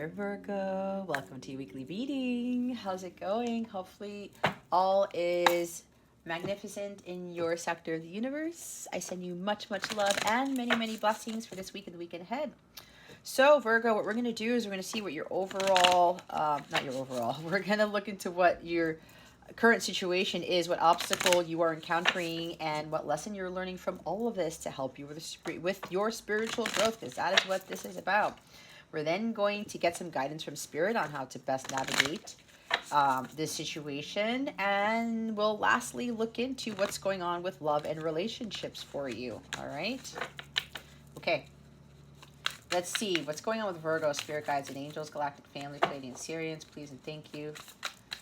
there, Virgo. Welcome to your weekly reading. How's it going? Hopefully, all is magnificent in your sector of the universe. I send you much, much love and many, many blessings for this week and the weekend ahead. So, Virgo, what we're going to do is we're going to see what your overall, not your overall, we're going to look into what your current situation is, what obstacle you are encountering, and what lesson you're learning from all of this to help you with your spiritual growth, because that is what this is about. We're then going to get some guidance from Spirit on how to best navigate this situation, and we'll lastly look into what's going on with love and relationships for you. All right? Okay. Let's see what's going on with Virgo, Spirit Guides and Angels, Galactic Family, Pleiadian Syrians. Please and thank you.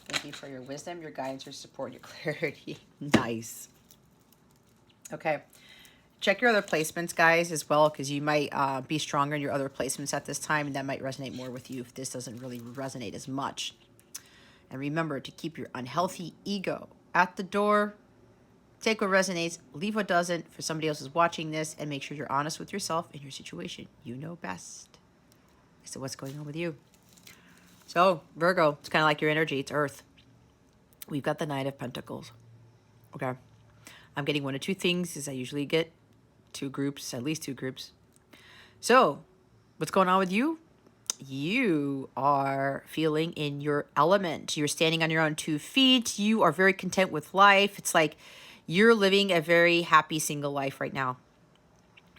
Thank you for your wisdom, your guidance, your support, your clarity. Nice. Okay. Check your other placements, guys, as well, because you might be stronger in your other placements at this time, and that might resonate more with you if this doesn't really resonate as much. And remember to keep your unhealthy ego at the door. Take what resonates, leave what doesn't for somebody else who's watching this, and make sure you're honest with yourself and your situation. You know best. So what's going on with you? So, Virgo, it's kind of like your energy. It's Earth. We've got the Knight of Pentacles. Okay. I'm getting one of two things, as I usually get. Two groups, at least two groups. So, what's going on with you? You are feeling in your element. You're standing on your own 2 feet. You are very content with life. It's like you're living a very happy single life right now.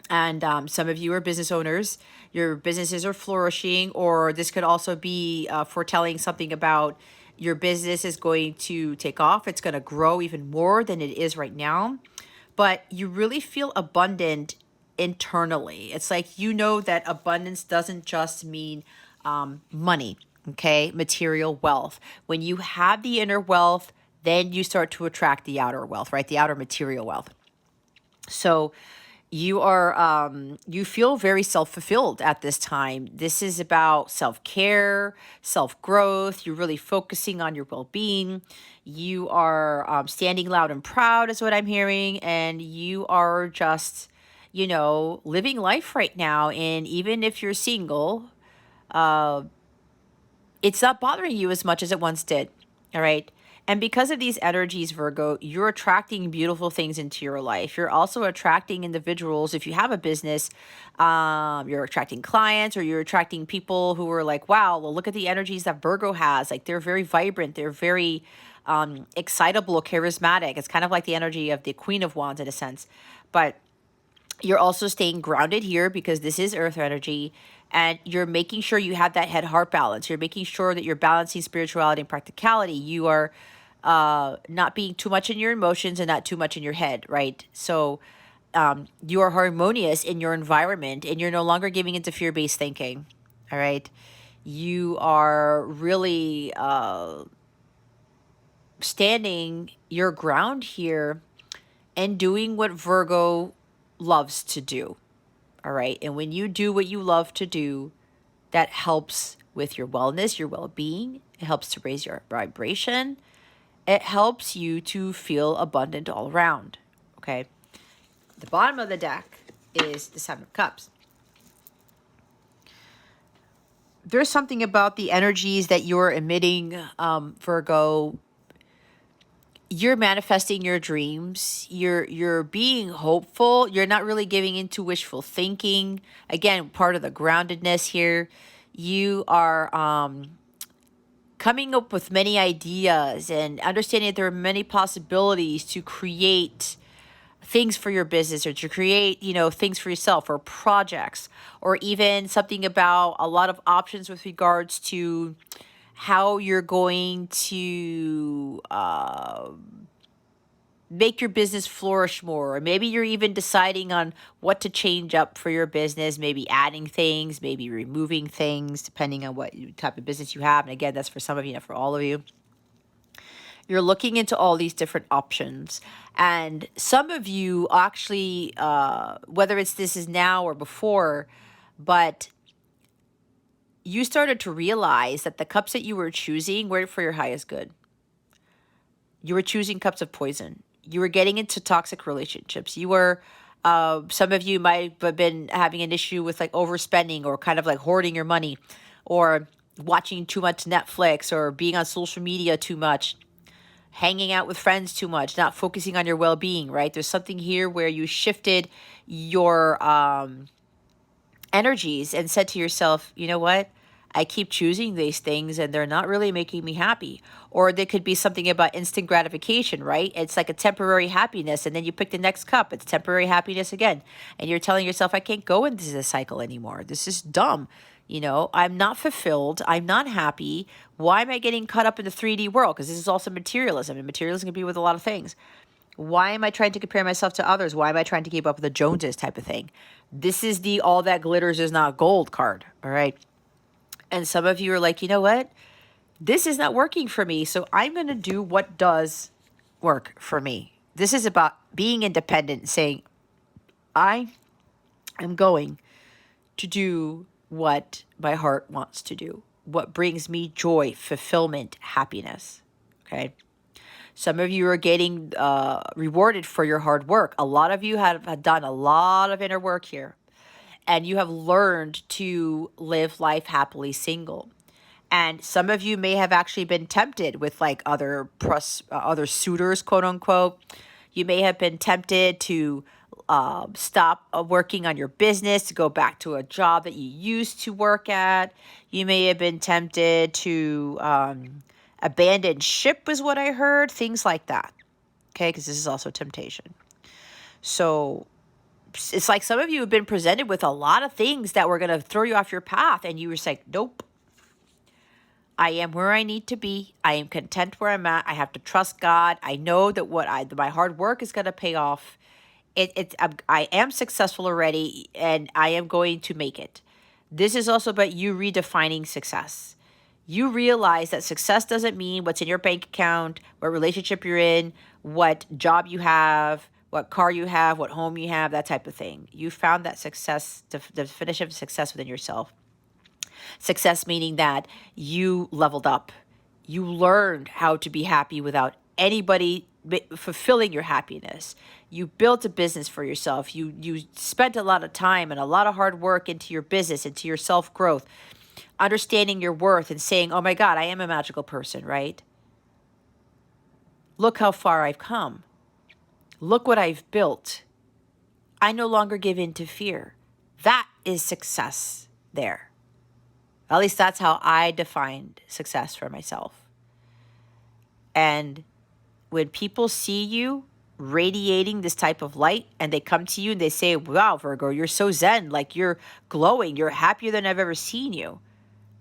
And some of you are business owners. Your businesses are flourishing, or this could also be foretelling something about your business is going to take off. It's going to grow even more than it is right now. But you really feel abundant internally. It's like you know that abundance doesn't just mean money, okay? Material wealth. When you have the inner wealth, then you start to attract the outer wealth, right? The outer material wealth. So you are, you feel very self-fulfilled at this time. This is about self-care, self-growth. You're really focusing on your well-being. You are standing loud and proud is what I'm hearing. And you are just, you know, living life right now. And even if you're single, it's not bothering you as much as it once did. All right. And because of these energies, Virgo, you're attracting beautiful things into your life. You're also attracting individuals. If you have a business, you're attracting clients, or you're attracting people who are like, wow, well, look at the energies that Virgo has. Like, they're very vibrant. They're very excitable, charismatic. It's kind of like the energy of the Queen of Wands in a sense. But you're also staying grounded here because this is Earth energy, and you're making sure you have that head-heart balance. You're making sure that you're balancing spirituality and practicality. You are not being too much in your emotions and not too much in your head, right? So you are harmonious in your environment, and you're no longer giving into fear-based thinking, all right? You are really standing your ground here and doing what Virgo loves to do. All right. And when you do what you love to do, that helps with your wellness, your well-being. It helps to raise your vibration. It helps you to feel abundant all around. Okay. The bottom of the deck is the 7 of Cups. There's something about the energies that you're emitting, Virgo. You're manifesting your dreams. You're being hopeful. You're not really giving into wishful thinking. Again, part of the groundedness here. You are coming up with many ideas and understanding that there are many possibilities to create things for your business, or to create, you know, things for yourself, or projects, or even something about a lot of options with regards to how you're going to make your business flourish more. Or maybe you're even deciding on what to change up for your business, maybe adding things, maybe removing things, depending on what type of business you have. And again, that's for some of you, not for all of you. You're looking into all these different options. And some of you actually, whether this is now or before, but you started to realize that the cups that you were choosing weren't for your highest good. You were choosing cups of poison. You were getting into toxic relationships. You were, some of you might have been having an issue with like overspending, or kind of like hoarding your money. or watching too much Netflix, or being on social media too much, hanging out with friends too much, not focusing on your well-being, right? There's something here where you shifted your energies and said to yourself, you know what? I keep choosing these things and they're not really making me happy. Or there could be something about instant gratification, right? It's like a temporary happiness, and then you pick the next cup. It's temporary happiness again. And you're telling yourself, I can't go into this cycle anymore. This is dumb. I'm not fulfilled. I'm not happy. Why am I getting caught up in the 3D world? Because this is also materialism, and materialism can be with a lot of things. Why am I trying to compare myself to others? Why am I trying to keep up with the Joneses type of thing? This is the all that glitters is not gold card, all right? And some of you are like, you know what? This is not working for me, so I'm going to do what does work for me. This is about being independent, saying, I am going to do what my heart wants to do, what brings me joy, fulfillment, happiness, okay? Some of you are getting rewarded for your hard work. A lot of you have done a lot of inner work here, and you have learned to live life happily single. And some of you may have actually been tempted with like other suitors, quote unquote. You may have been tempted to stop working on your business, to go back to a job that you used to work at. You may have been tempted to abandon ship, is what I heard. Things like that. Okay, because this is also temptation. So it's like some of you have been presented with a lot of things that were going to throw you off your path, and you were just like, nope. I am where I need to be. I am content where I'm at. I have to trust God. I know that my hard work is going to pay off. I am successful already, and I am going to make it. This is also about you redefining success. You realize that success doesn't mean what's in your bank account, what relationship you're in, what job you have, what car you have, what home you have, that type of thing. You found that success, the definition of success within yourself. Success meaning that you leveled up. You learned how to be happy without anybody fulfilling your happiness. You built a business for yourself. You spent a lot of time and a lot of hard work into your business, into your self-growth, understanding your worth and saying, oh my God, I am a magical person, right? Look how far I've come. Look what I've built. I no longer give in to fear. That is success there. At least that's how I defined success for myself. And when people see you radiating this type of light and they come to you and they say, wow, Virgo, you're so zen, like you're glowing, you're happier than I've ever seen you.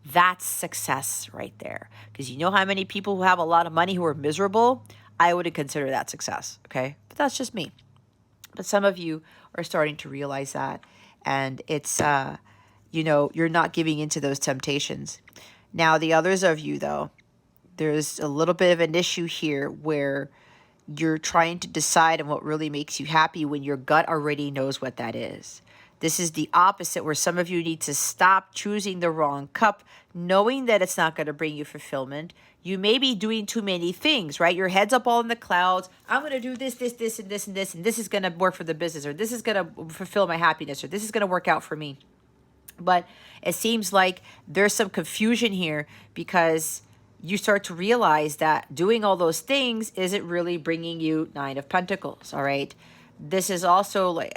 That's success right there. Because you know how many people who have a lot of money who are miserable? I wouldn't consider that success, okay? But that's just me. But some of you are starting to realize that. And it's, you're not giving into those temptations. Now, the others of you, though, there's a little bit of an issue here where you're trying to decide on what really makes you happy when your gut already knows what that is. This is the opposite, where some of you need to stop choosing the wrong cup, knowing that it's not going to bring you fulfillment. You may be doing too many things, right? Your head's up all in the clouds. I'm going to do this, and this, and this, and this is going to work for the business, or this is going to fulfill my happiness, or this is going to work out for me. But it seems like there's some confusion here because you start to realize that doing all those things isn't really bringing you Nine of Pentacles, all right? This is also like,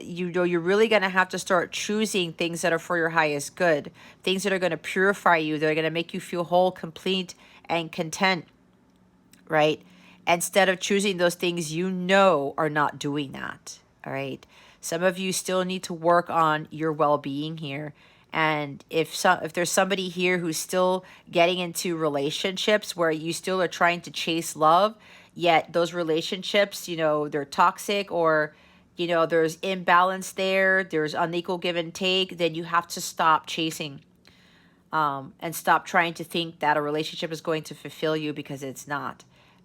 you're really going to have to start choosing things that are for your highest good, things that are going to purify you, that are going to make you feel whole, complete, and content, right? Instead of choosing those things you know are not doing that, all right? Some of you still need to work on your well-being here. And if there's somebody here who's still getting into relationships where you still are trying to chase love, yet those relationships, they're toxic, or, there's imbalance there's unequal give and take, then you have to stop chasing and stop trying to think that a relationship is going to fulfill you, because it's not.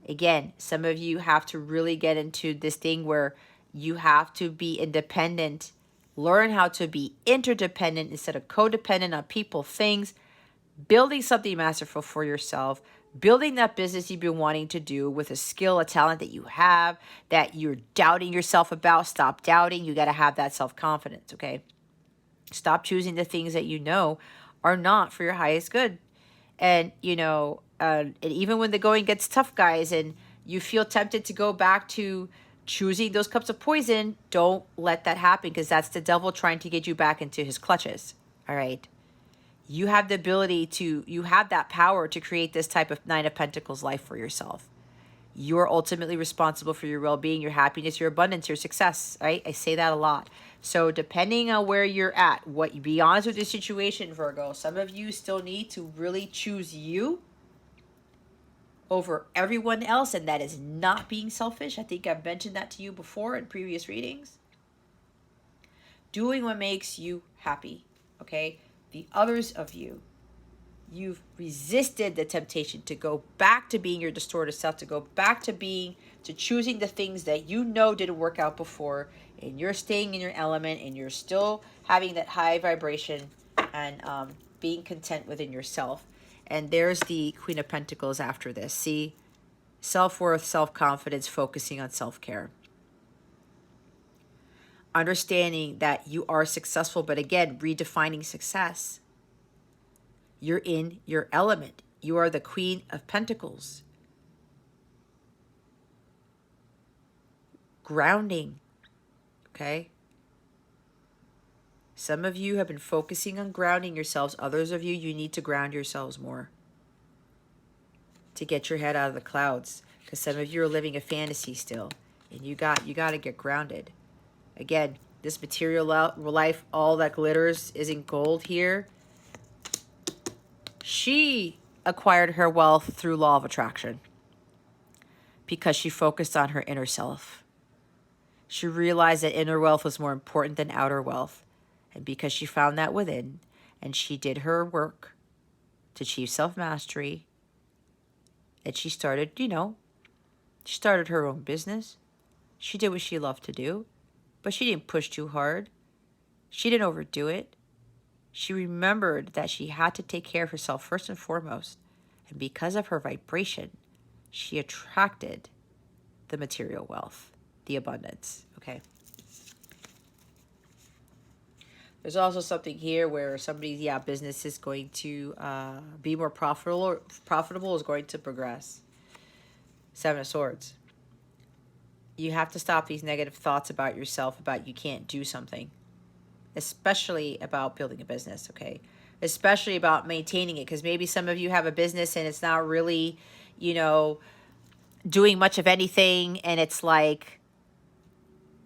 Again, some of you have to really get into this thing where you have to be independent, learn how to be interdependent instead of codependent on people, things, building something masterful for yourself, building that business you've been wanting to do with a skill, a talent that you have, that you're doubting yourself about. Stop doubting. You got to have that self-confidence, okay? Stop choosing the things that you know are not for your highest good. And, and even when the going gets tough, guys, and you feel tempted to go back to choosing those cups of poison, don't let that happen, because that's the devil trying to get you back into his clutches. All right. You have the ability you have that power to create this type of Nine of Pentacles life for yourself. You are ultimately responsible for your well-being, your happiness, your abundance, your success, right? I say that a lot. So depending on where you're at, be honest with your situation, Virgo. Some of you still need to really choose you over everyone else, and that is not being selfish. I think I've mentioned that to you before in previous readings. Doing what makes you happy, okay? The others of you, you've resisted the temptation to go back to being your distorted self, to go back to choosing the things that you know didn't work out before, and you're staying in your element, and you're still having that high vibration and being content within yourself. And there's the Queen of Pentacles after this. See, self-worth, self-confidence, focusing on self-care. Understanding that you are successful, but again, redefining success. You're in your element. You are the Queen of Pentacles. Grounding, okay? Some of you have been focusing on grounding yourselves. Others of you, you need to ground yourselves more to get your head out of the clouds, because some of you are living a fantasy still, and you got to get grounded. Again, this material life, all that glitters isn't gold here. She acquired her wealth through law of attraction because she focused on her inner self. She realized that inner wealth was more important than outer wealth. And because she found that within, and she did her work to achieve self-mastery, and she started, she started her own business. She did what she loved to do, but she didn't push too hard. She didn't overdo it. She remembered that she had to take care of herself first and foremost. And because of her vibration, she attracted the material wealth, the abundance, okay? There's also something here where somebody's, business is going to be more profitable, is going to progress. Seven of Swords. You have to stop these negative thoughts about yourself, about you can't do something. Especially about building a business, okay? Especially about maintaining it, because maybe some of you have a business and it's not really, doing much of anything, and it's like,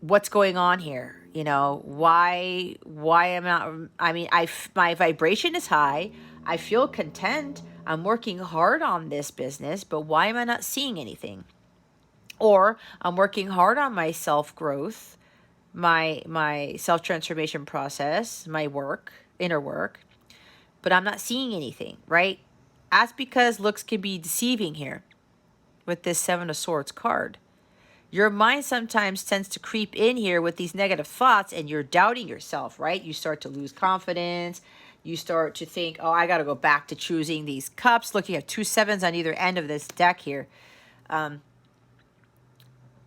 what's going on here? Why am I, my vibration is high. I feel content. I'm working hard on this business, but why am I not seeing anything? Or I'm working hard on my self-growth, my self-transformation process, my work, inner work, but I'm not seeing anything, right? That's because looks can be deceiving here with this Seven of Swords card. Your mind sometimes tends to creep in here with these negative thoughts, and you're doubting yourself, right? You start to lose confidence. You start to think, oh, I got to go back to choosing these cups. Look, you have 2 sevens on either end of this deck here.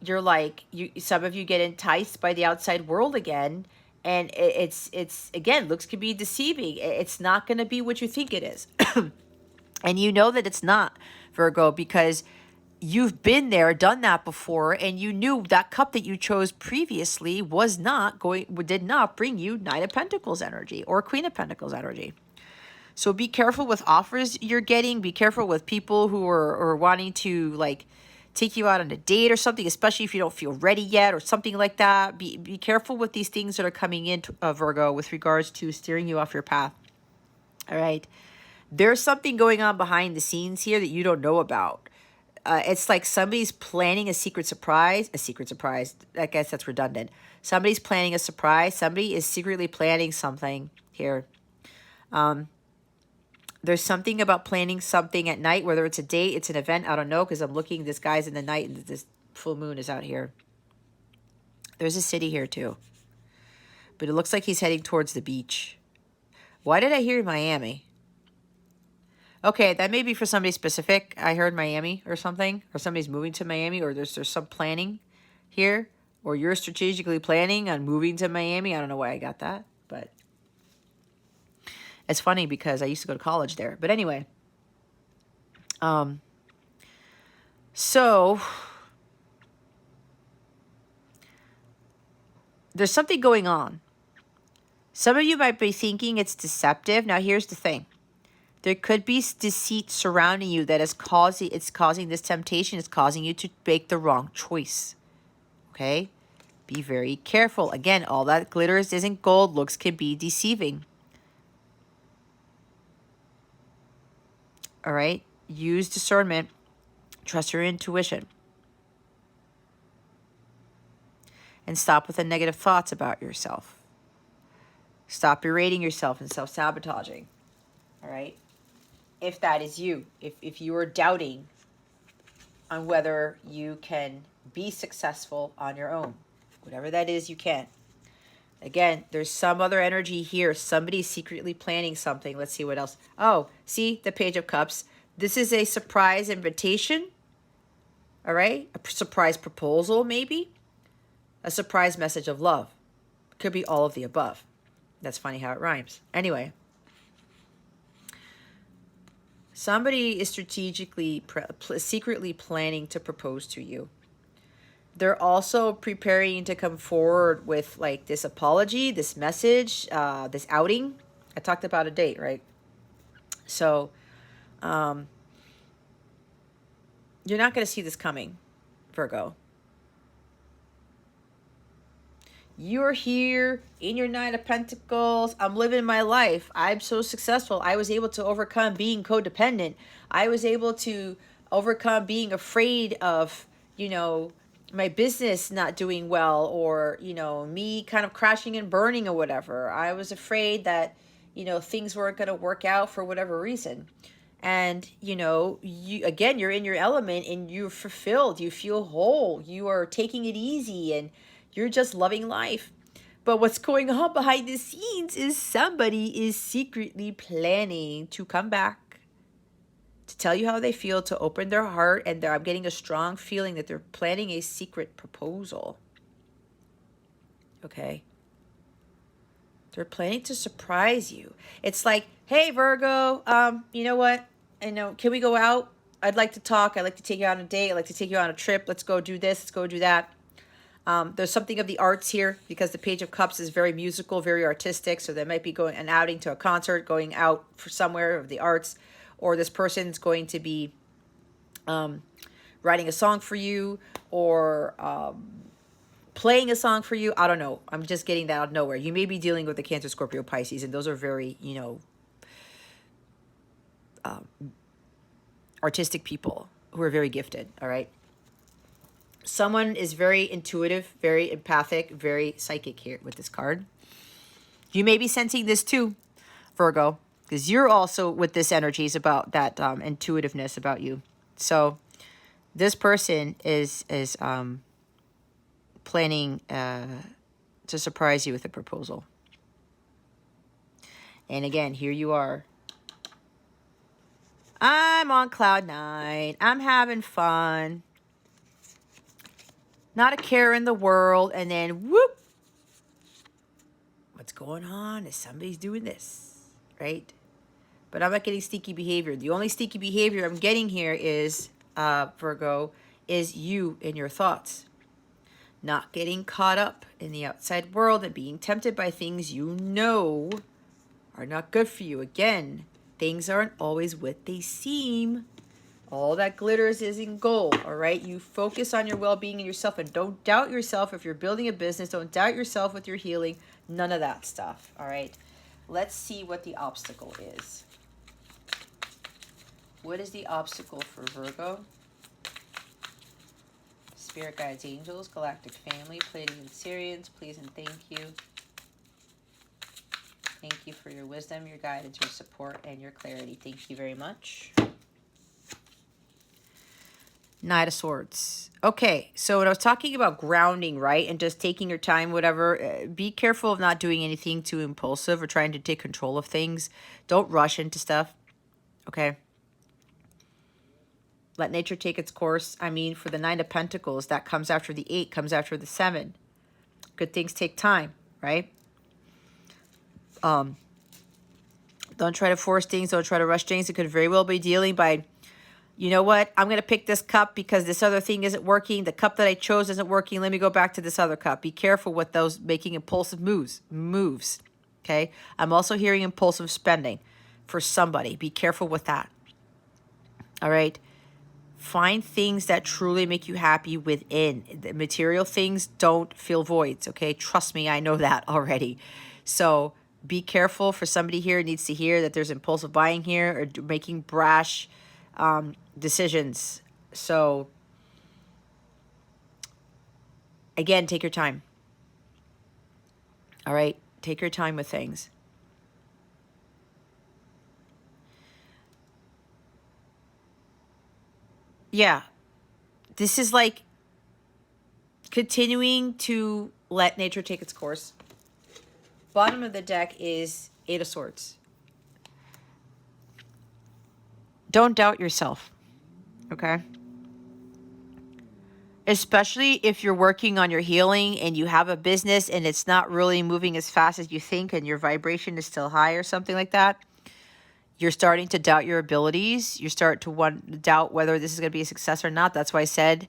You're like, some of you get enticed by the outside world again, and it's again, looks can be deceiving. It's not going to be what you think it is. And you know that it's not, Virgo, because you've been there, done that before, and you knew that cup that you chose previously did not bring you Nine of Pentacles energy or Queen of Pentacles energy. So be careful with offers you're getting. Be careful with people who are wanting to, like, take you out on a date or something, especially if you don't feel ready yet or something like that. Be careful with these things that are coming in, Virgo, with regards to steering you off your path. All right. There's something going on behind the scenes here that you don't know about. It's like somebody's planning a secret surprise. I guess that's redundant. Somebody's planning a surprise. Somebody is secretly planning something here. There's something about planning something at night, whether it's a date, it's an event. I don't know, because I'm looking, this guy's in the night and this full moon is out here. There's a city here too. But it looks like he's heading towards the beach. Why did I hear Miami? Okay, that may be for somebody specific. I heard Miami or something. Or somebody's moving to Miami, or there's some planning here. Or you're strategically planning on moving to Miami. I don't know why I got that, but It's funny because I used to go to college there. But anyway, so there's something going on. Some of you might be thinking it's deceptive. Now, here's the thing. There could be deceit surrounding you that is causing this temptation. It's causing you to make the wrong choice. Okay? Be very careful. Again, all that glitters isn't gold. Looks can be deceiving. All right? Use discernment. Trust your intuition. And stop with the negative thoughts about yourself. Stop berating yourself and self-sabotaging. All right? If that is you. If you are doubting on whether you can be successful on your own. Whatever that is, you can. Again, there's some other energy here. Somebody's secretly planning something. Let's see what else. Oh, see the Page of Cups. This is a surprise invitation. All right? A surprise proposal, maybe. A surprise message of love. Could be all of the above. That's funny how it rhymes. Anyway. Somebody is strategically, secretly planning to propose to you. They're also preparing to come forward with like this apology, this message, this outing. I talked about a date, right? So, you're not going to see this coming, Virgo. You're here in your Nine of Pentacles. I'm living my life. I'm so successful. I was able to overcome being codependent. I was able to overcome being afraid of, you know, my business not doing well, or, you know, me kind of crashing and burning or whatever. I was afraid that, you know, things weren't going to work out for whatever reason. And, you know, you're in your element and you're fulfilled. You feel whole. You are taking it easy and you're just loving life. But what's going on behind the scenes is somebody is secretly planning to come back, to tell you how they feel, to open their heart. And I'm getting a strong feeling that they're planning a secret proposal. Okay? They're planning to surprise you. It's like, hey, Virgo, you know what? Can we go out? I'd like to talk. I'd like to take you on a date. I'd like to take you on a trip. Let's go do this. Let's go do that. There's something of the arts here because the Page of Cups is very musical, very artistic. So they might be going an outing to a concert, going out for somewhere of the arts, or this person's going to be writing a song for you, or playing a song for you. I don't know. I'm just getting that out of nowhere. You may be dealing with the Cancer, Scorpio, Pisces, and those are very, you know, artistic people who are very gifted. All right. Someone is very intuitive, very empathic, very psychic here with this card. You may be sensing this too, Virgo, because you're also with this energy is about that intuitiveness about you. So this person is planning to surprise you with a proposal. And again, here you are. I'm on cloud 9. I'm having fun. Not a care in the world. And then, whoop. What's going on is somebody's doing this, right? But I'm not getting sneaky behavior. The only sneaky behavior I'm getting here is, Virgo, is you and your thoughts. Not getting caught up in the outside world and being tempted by things you know are not good for you. Again, things aren't always what they seem. All that glitters isn't gold, all right? You focus on your well-being and yourself, and don't doubt yourself if you're building a business. Don't doubt yourself with your healing. None of that stuff, all right? Let's see what the obstacle is. What is the obstacle for Virgo? Spirit guides, angels, galactic family, Pleiadian Syrians, please and thank you. Thank you for your wisdom, your guidance, your support, and your clarity. Thank you very much. Knight of Swords. Okay, so when I was talking about grounding, right, and just taking your time, whatever, be careful of not doing anything too impulsive or trying to take control of things. Don't rush into stuff, okay? Let nature take its course. I mean, for the Nine of Pentacles, that comes after the 8, comes after the 7. Good things take time, right? Don't try to force things. Don't try to rush things. It could very well be dealing by, you know what? I'm going to pick this cup because this other thing isn't working. The cup that I chose isn't working. Let me go back to this other cup. Be careful with those making impulsive moves. Okay. I'm also hearing impulsive spending for somebody. Be careful with that. All right. Find things that truly make you happy within. The material things don't fill voids, okay? Trust me, I know that already. So be careful. For somebody here needs to hear that there's impulsive buying here or making brash decisions. So again, take your time. All right? Take your time with things. Yeah. This is like continuing to let nature take its course. Bottom of the deck is Eight of Swords. Don't doubt yourself, okay? Especially if you're working on your healing and you have a business and it's not really moving as fast as you think and your vibration is still high or something like that. You're starting to doubt your abilities. You start to doubt whether this is going to be a success or not. That's why I said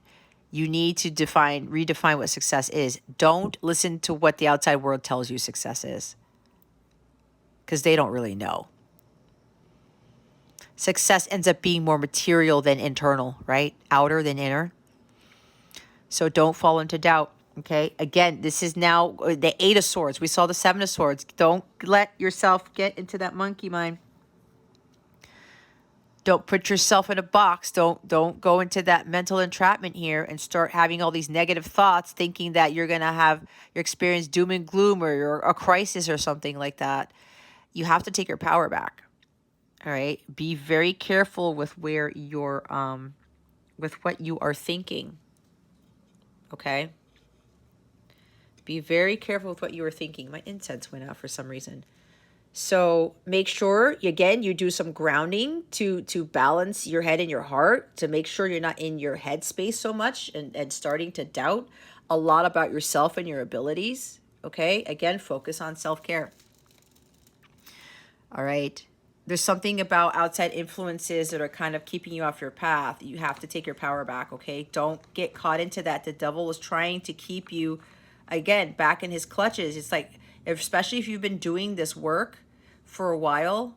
you need to redefine what success is. Don't listen to what the outside world tells you success is, because they don't really know. Success ends up being more material than internal, right? Outer than inner. So don't fall into doubt, okay? Again, this is now the Eight of Swords. We saw the Seven of Swords. Don't let yourself get into that monkey mind. Don't put yourself in a box. Don't go into that mental entrapment here and start having all these negative thoughts, thinking that you're going to have your experience doom and gloom or a crisis or something like that. You have to take your power back. All right? Be very careful with where you're with what you are thinking. Okay? Be very careful with what you are thinking. My incense went out for some reason. So make sure, again, you do some grounding to balance your head and your heart, to make sure you're not in your head space so much and starting to doubt a lot about yourself and your abilities. Okay? Again, focus on self-care. All right? There's something about outside influences that are kind of keeping you off your path. You have to take your power back, okay? Don't get caught into that. The devil is trying to keep you, again, back in his clutches. It's like, especially if you've been doing this work for a while,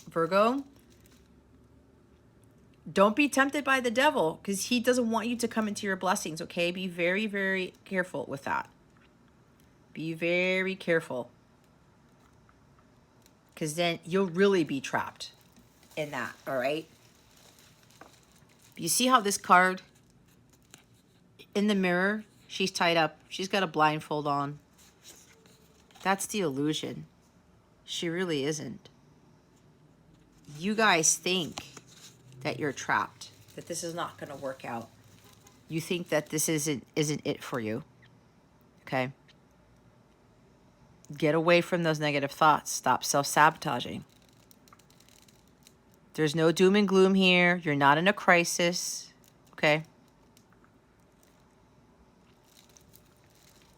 Virgo, don't be tempted by the devil, because he doesn't want you to come into your blessings, okay? Be very, very careful with that. Be very careful, because then you'll really be trapped in that, all right? You see how this card, in the mirror, she's tied up. She's got a blindfold on. That's the illusion. She really isn't. You guys think that you're trapped, that this is not going to work out. You think that this isn't it for you. Okay? Get away from those negative thoughts. Stop self-sabotaging. There's no doom and gloom here. You're not in a crisis. Okay?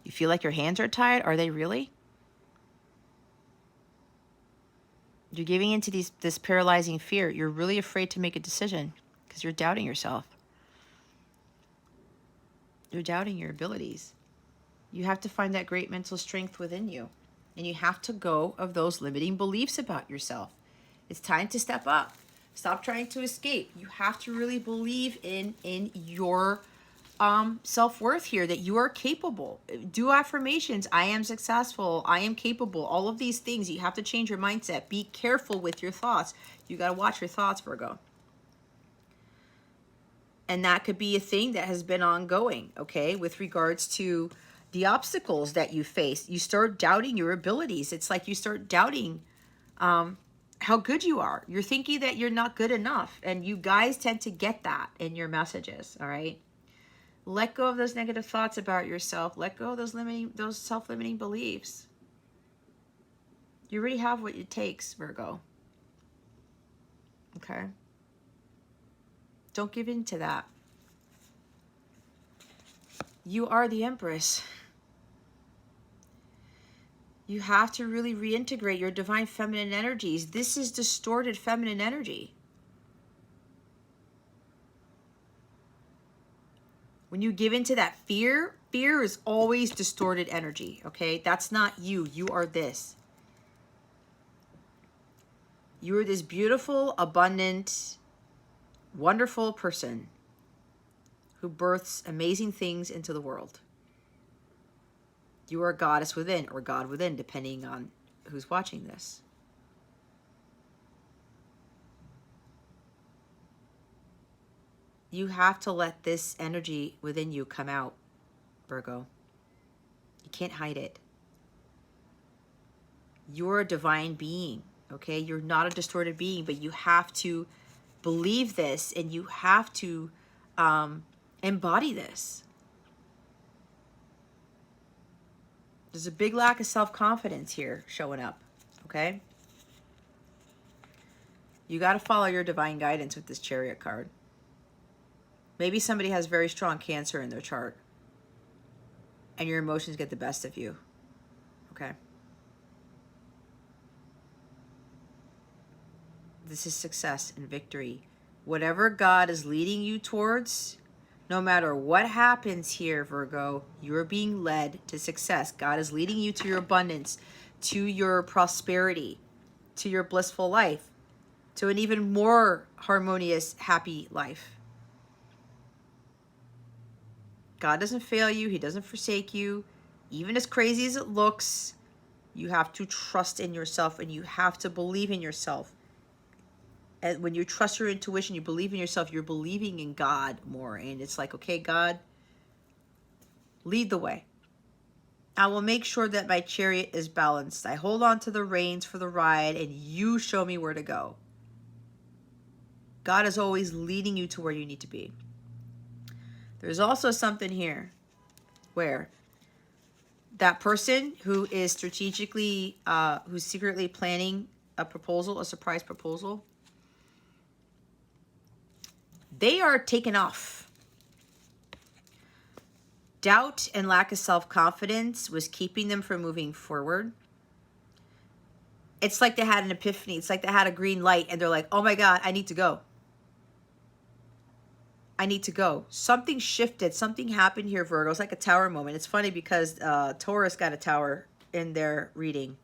You feel like your hands are tied? Are they really? You're giving into this paralyzing fear. You're really afraid to make a decision because you're doubting yourself. You're doubting your abilities. You have to find that great mental strength within you. And you have to go of those limiting beliefs about yourself. It's time to step up. Stop trying to escape. You have to really believe in your self-worth here, that you are capable. Do affirmations. I am successful. I am capable. All of these things. You have to change your mindset. Be careful with your thoughts. You got to watch your thoughts, Virgo. And that could be a thing that has been ongoing, okay, with regards to the obstacles that you face. You start doubting your abilities. It's like you start doubting how good you are. You're thinking that you're not good enough. And you guys tend to get that in your messages, all right? Let go of those negative thoughts about yourself. Let go of those self-limiting beliefs. You already have what it takes, Virgo. Okay? Don't give in to that. You are the Empress. You have to really reintegrate your divine feminine energies. This is distorted feminine energy. When you give into that fear, fear is always distorted energy, okay? That's not you. You are this. You are this beautiful, abundant, wonderful person who births amazing things into the world. You are a goddess within, or God within, depending on who's watching this. You have to let this energy within you come out, Virgo. You can't hide it. You're a divine being, okay? You're not a distorted being, but you have to believe this, and you have to embody this. There's a big lack of self-confidence here showing up, okay? You got to follow your divine guidance with this Chariot card. Maybe somebody has very strong Cancer in their chart, and your emotions get the best of you, okay? This is success and victory. Whatever God is leading you towards, no matter what happens here, Virgo, you're being led to success. God is leading you to your abundance, to your prosperity, to your blissful life, to an even more harmonious, happy life. God doesn't fail you. He doesn't forsake you. Even as crazy as it looks, you have to trust in yourself, and you have to believe in yourself. And when you trust your intuition, you believe in yourself, you're believing in God more. And it's like, okay, God, lead the way. I will make sure that my chariot is balanced. I hold on to the reins for the ride, and you show me where to go. God is always leading you to where you need to be. There's also something here where that person who is strategically, who's secretly planning a proposal, a surprise proposal, they are taken off. Doubt and lack of self-confidence was keeping them from moving forward. It's like they had an epiphany. It's like they had a green light, and they're like, oh my God, I need to go. I need to go. Something shifted. Something happened here, Virgo. It's like a tower moment. It's funny because Taurus got a tower in their reading.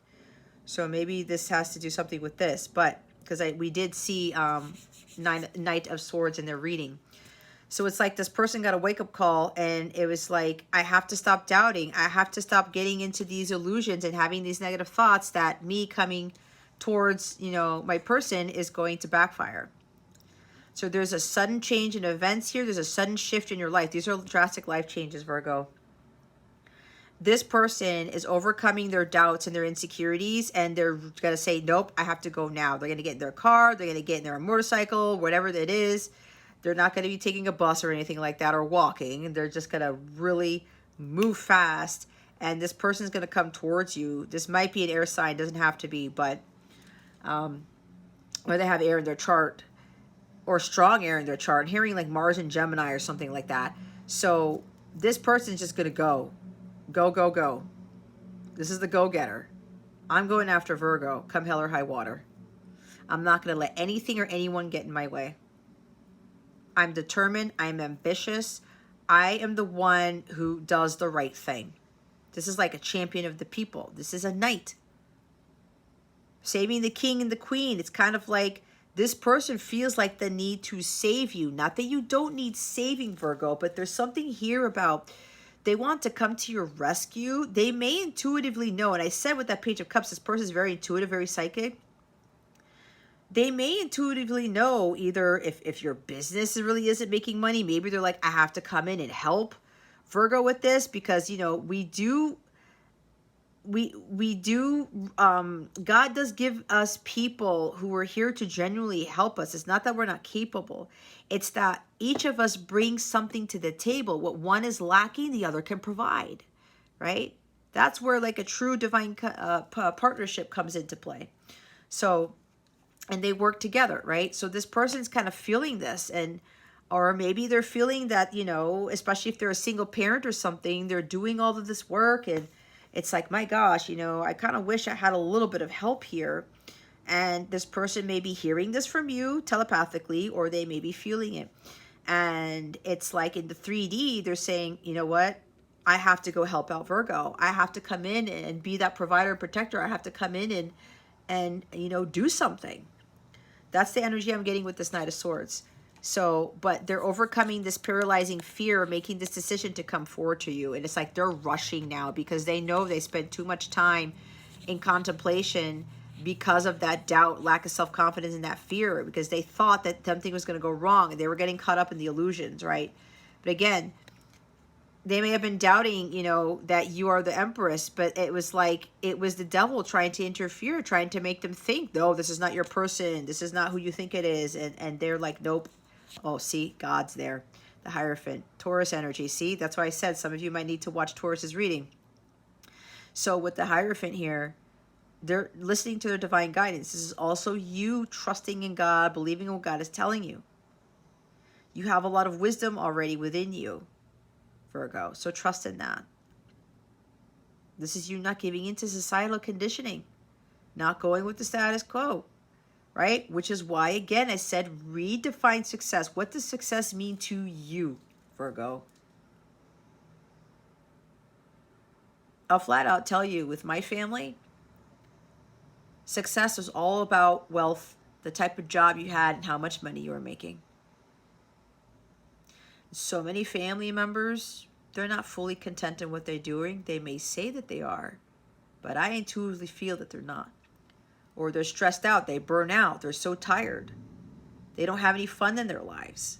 So maybe this has to do something with this. But because we did see Knight of Swords in their reading. So it's like this person got a wake-up call, and it was like, I have to stop doubting. I have to stop getting into these illusions and having these negative thoughts that me coming towards, you know, my person is going to backfire. So there's a sudden change in events here. There's a sudden shift in your life. These are drastic life changes, Virgo. This person is overcoming their doubts and their insecurities, and they're going to say, nope, I have to go now. They're going to get in their car. They're going to get in their motorcycle, whatever it is. They're not going to be taking a bus or anything like that, or walking. They're just going to really move fast, and this person's going to come towards you. This might be an air sign. Doesn't have to be, but or they have air in their chart, or strong air in their chart. I'm hearing like Mars and Gemini or something like that. So this person's just going to go. Go, go, go. This is the go-getter. I'm going after Virgo, come hell or high water. I'm not going to let anything or anyone get in my way. I'm determined. I'm ambitious. I am the one who does the right thing. This is like a champion of the people. This is a knight. Saving the king and the queen. It's kind of like this person feels like the need to save you. Not that you don't need saving, Virgo, but there's something here about they want to come to your rescue. They may intuitively know, and I said with that Page of Cups, this person is very intuitive, very psychic. They may intuitively know either if your business really isn't making money, maybe they're like, I have to come in and help Virgo with this, because, you know, God does give us people who are here to genuinely help us. It's not that we're not capable. It's that each of us brings something to the table. What one is lacking, the other can provide, right? That's where like a true divine partnership comes into play. So, and they work together, right? So this person's kind of feeling this, and or maybe they're feeling that, you know, especially if they're a single parent or something, they're doing all of this work, and it's like, my gosh, I kind of wish I had a little bit of help here. And this person may be hearing this from you telepathically, or they may be feeling it. And it's like in the 3D, they're saying, you know what? I have to go help out Virgo. I have to come in and be that provider and protector. I have to come in and do something. That's the energy I'm getting with this Knight of Swords. So, but they're overcoming this paralyzing fear, making this decision to come forward to you. And it's like they're rushing now because they know they spent too much time in contemplation because of that doubt, lack of self-confidence, and that fear, because they thought that something was going to go wrong and they were getting caught up in the illusions, right? But again, they may have been doubting, that you are the Empress, but it was like, it was the devil trying to interfere, trying to make them think, no, this is not your person. This is not who you think it is. And they're like, nope. Oh, see, God's there. The Hierophant, Taurus energy. See, that's why I said some of you might need to watch Taurus's reading. So with the Hierophant here, they're listening to their divine guidance. This is also you trusting in God, believing in what God is telling you. You have a lot of wisdom already within you, Virgo. So trust in that. This is you not giving into societal conditioning, not going with the status quo, right? Which is why, again, I said redefine success. What does success mean to you, Virgo? I'll flat out tell you, with my family, success was all about wealth, the type of job you had, and how much money you were making. So many family members, they're not fully content in what they're doing. They may say that they are, but I intuitively feel that they're not. Or they're stressed out, they burn out, they're so tired. They don't have any fun in their lives.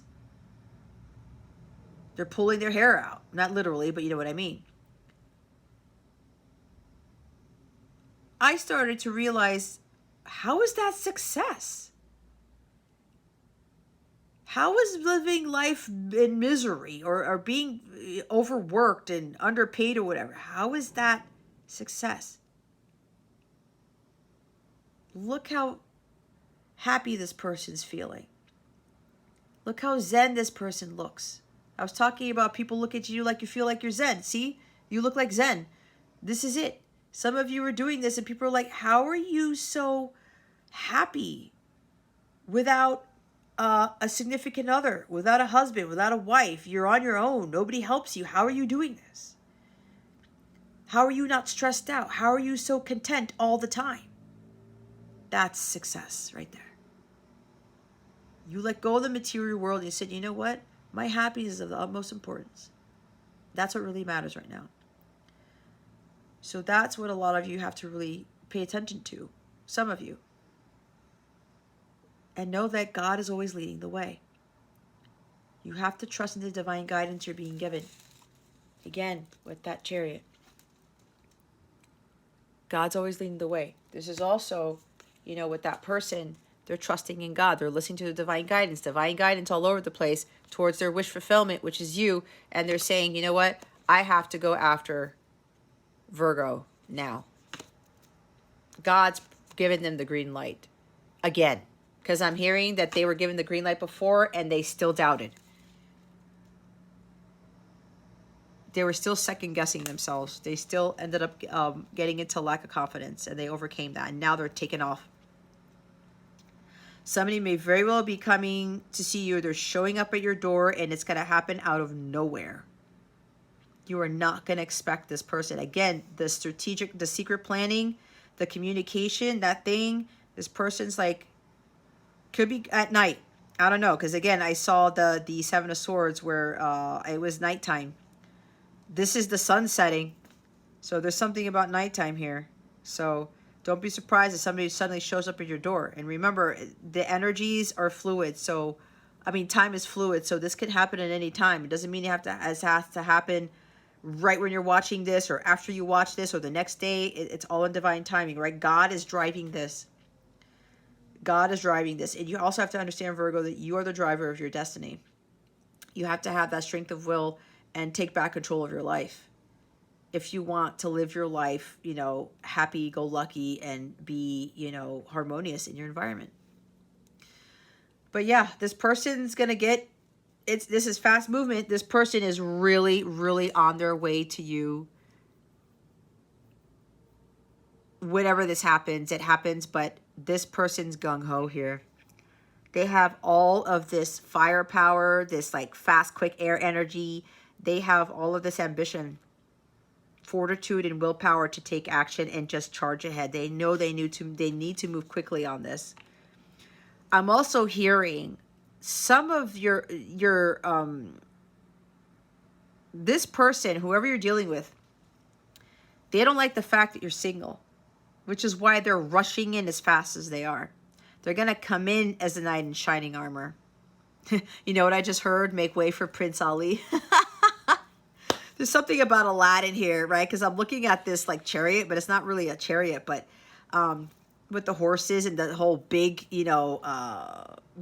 They're pulling their hair out. Not literally, but you know what I mean. I started to realize, how is that success? How is living life in misery or being overworked and underpaid or whatever, how is that success? Look how happy this person's feeling. Look how zen this person looks. I was talking about people look at you like you feel like you're zen. See, you look like zen. This is it. Some of you are doing this and people are like, how are you so happy without a significant other, without a husband, without a wife? You're on your own. Nobody helps you. How are you doing this? How are you not stressed out? How are you so content all the time? That's success right there. You let go of the material world and you said, you know what? My happiness is of the utmost importance. That's what really matters right now. So that's what a lot of you have to really pay attention to. Some of you. And know that God is always leading the way. You have to trust in the divine guidance you're being given. Again, with that Chariot. God's always leading the way. This is also, with that person, they're trusting in God. They're listening to the divine guidance all over the place towards their wish fulfillment, which is you. And they're saying, you know what? I have to go after Virgo now. God's given them the green light again, because I'm hearing that they were given the green light before and they still doubted. They were still second guessing themselves. They still ended up getting into lack of confidence, and they overcame that, and now they're taken off. Somebody may very well be coming to see you. They're showing up at your door, and it's going to happen out of nowhere. You are not going to expect this person. Again, the secret planning, the communication, that thing, this person's like, could be at night. I don't know. Because again, I saw the Seven of Swords where it was nighttime. This is the sun setting. So there's something about nighttime here. So don't be surprised if somebody suddenly shows up at your door. And remember, the energies are fluid. So, time is fluid. So this can happen at any time. It doesn't mean it has to happen right when you're watching this or after you watch this or the next day. It's all in divine timing, right? God is driving this. God is driving this. And you also have to understand, Virgo, that you are the driver of your destiny. You have to have that strength of will and take back control of your life. If you want to live your life, happy, go lucky, and be, harmonious in your environment. But yeah, this person's going to get, this is fast movement. This person is really, really on their way to you. whenever this happens, it happens, but this person's gung-ho here. They have all of this firepower, this like fast, quick air energy. They have all of this ambition, fortitude, and willpower to take action and just charge ahead. They know they need to move quickly on this. I'm also hearing some of your this person, whoever you're dealing with, they don't like the fact that you're single, which is why they're rushing in as fast as they are. They're going to come in as a knight in shining armor. You know what I just heard? Make way for Prince Ali. There's something about Aladdin here, right? Because I'm looking at this like chariot, but it's not really a chariot, but with the horses and the whole big, you know,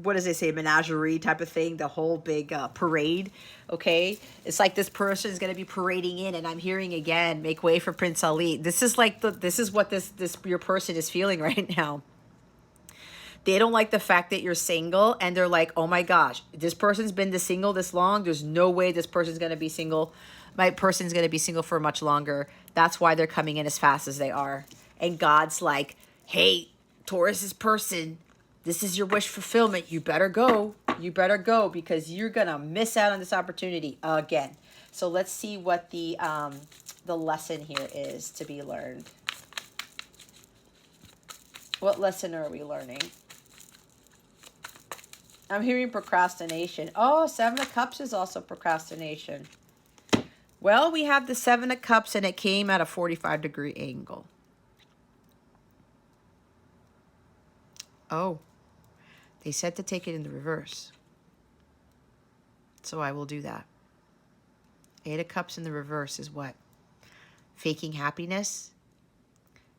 what does they say, menagerie type of thing, the whole big parade, okay? It's like this person is going to be parading in, and I'm hearing again, make way for Prince Ali. This is like this is what this your person is feeling right now. They don't like the fact that you're single, and they're like, oh my gosh, this person's been single this long. There's no way this person's going to be single. My person's going to be single for much longer. That's why they're coming in as fast as they are. And God's like, hey, Taurus's person, this is your wish fulfillment. You better go. You better go, because you're going to miss out on this opportunity again. So let's see what the lesson here is to be learned. What lesson are we learning? I'm hearing procrastination. Oh, Seven of Cups is also procrastination. Well, we have the Seven of Cups, and it came at a 45-degree angle. Oh, they said to take it in the reverse. So I will do that. Eight of Cups in the reverse is what? Faking happiness?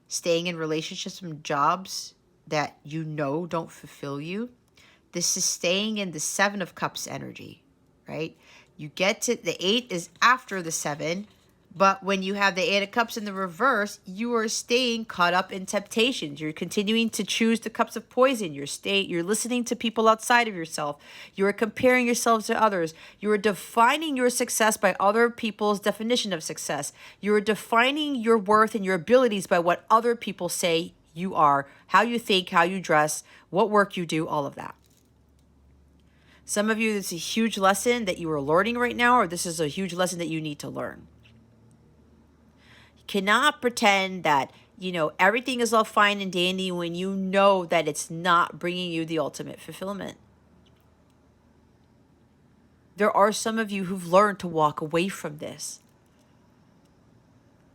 Staying in relationships and jobs that you know don't fulfill you. This is staying in the Seven of Cups energy, right? You get to the 8 is after the 7, but when you have the 8 of Cups in the reverse, you are staying caught up in temptations. You're continuing to choose the cups of poison. You're listening to people outside of yourself. You are comparing yourselves to others. You are defining your success by other people's definition of success. You are defining your worth and your abilities by what other people say you are, how you think, how you dress, what work you do, all of that. Some of you, it's a huge lesson that you are learning right now, or this is a huge lesson that you need to learn. You cannot pretend that, you know, everything is all fine and dandy when you know that it's not bringing you the ultimate fulfillment. There are some of you who've learned to walk away from this.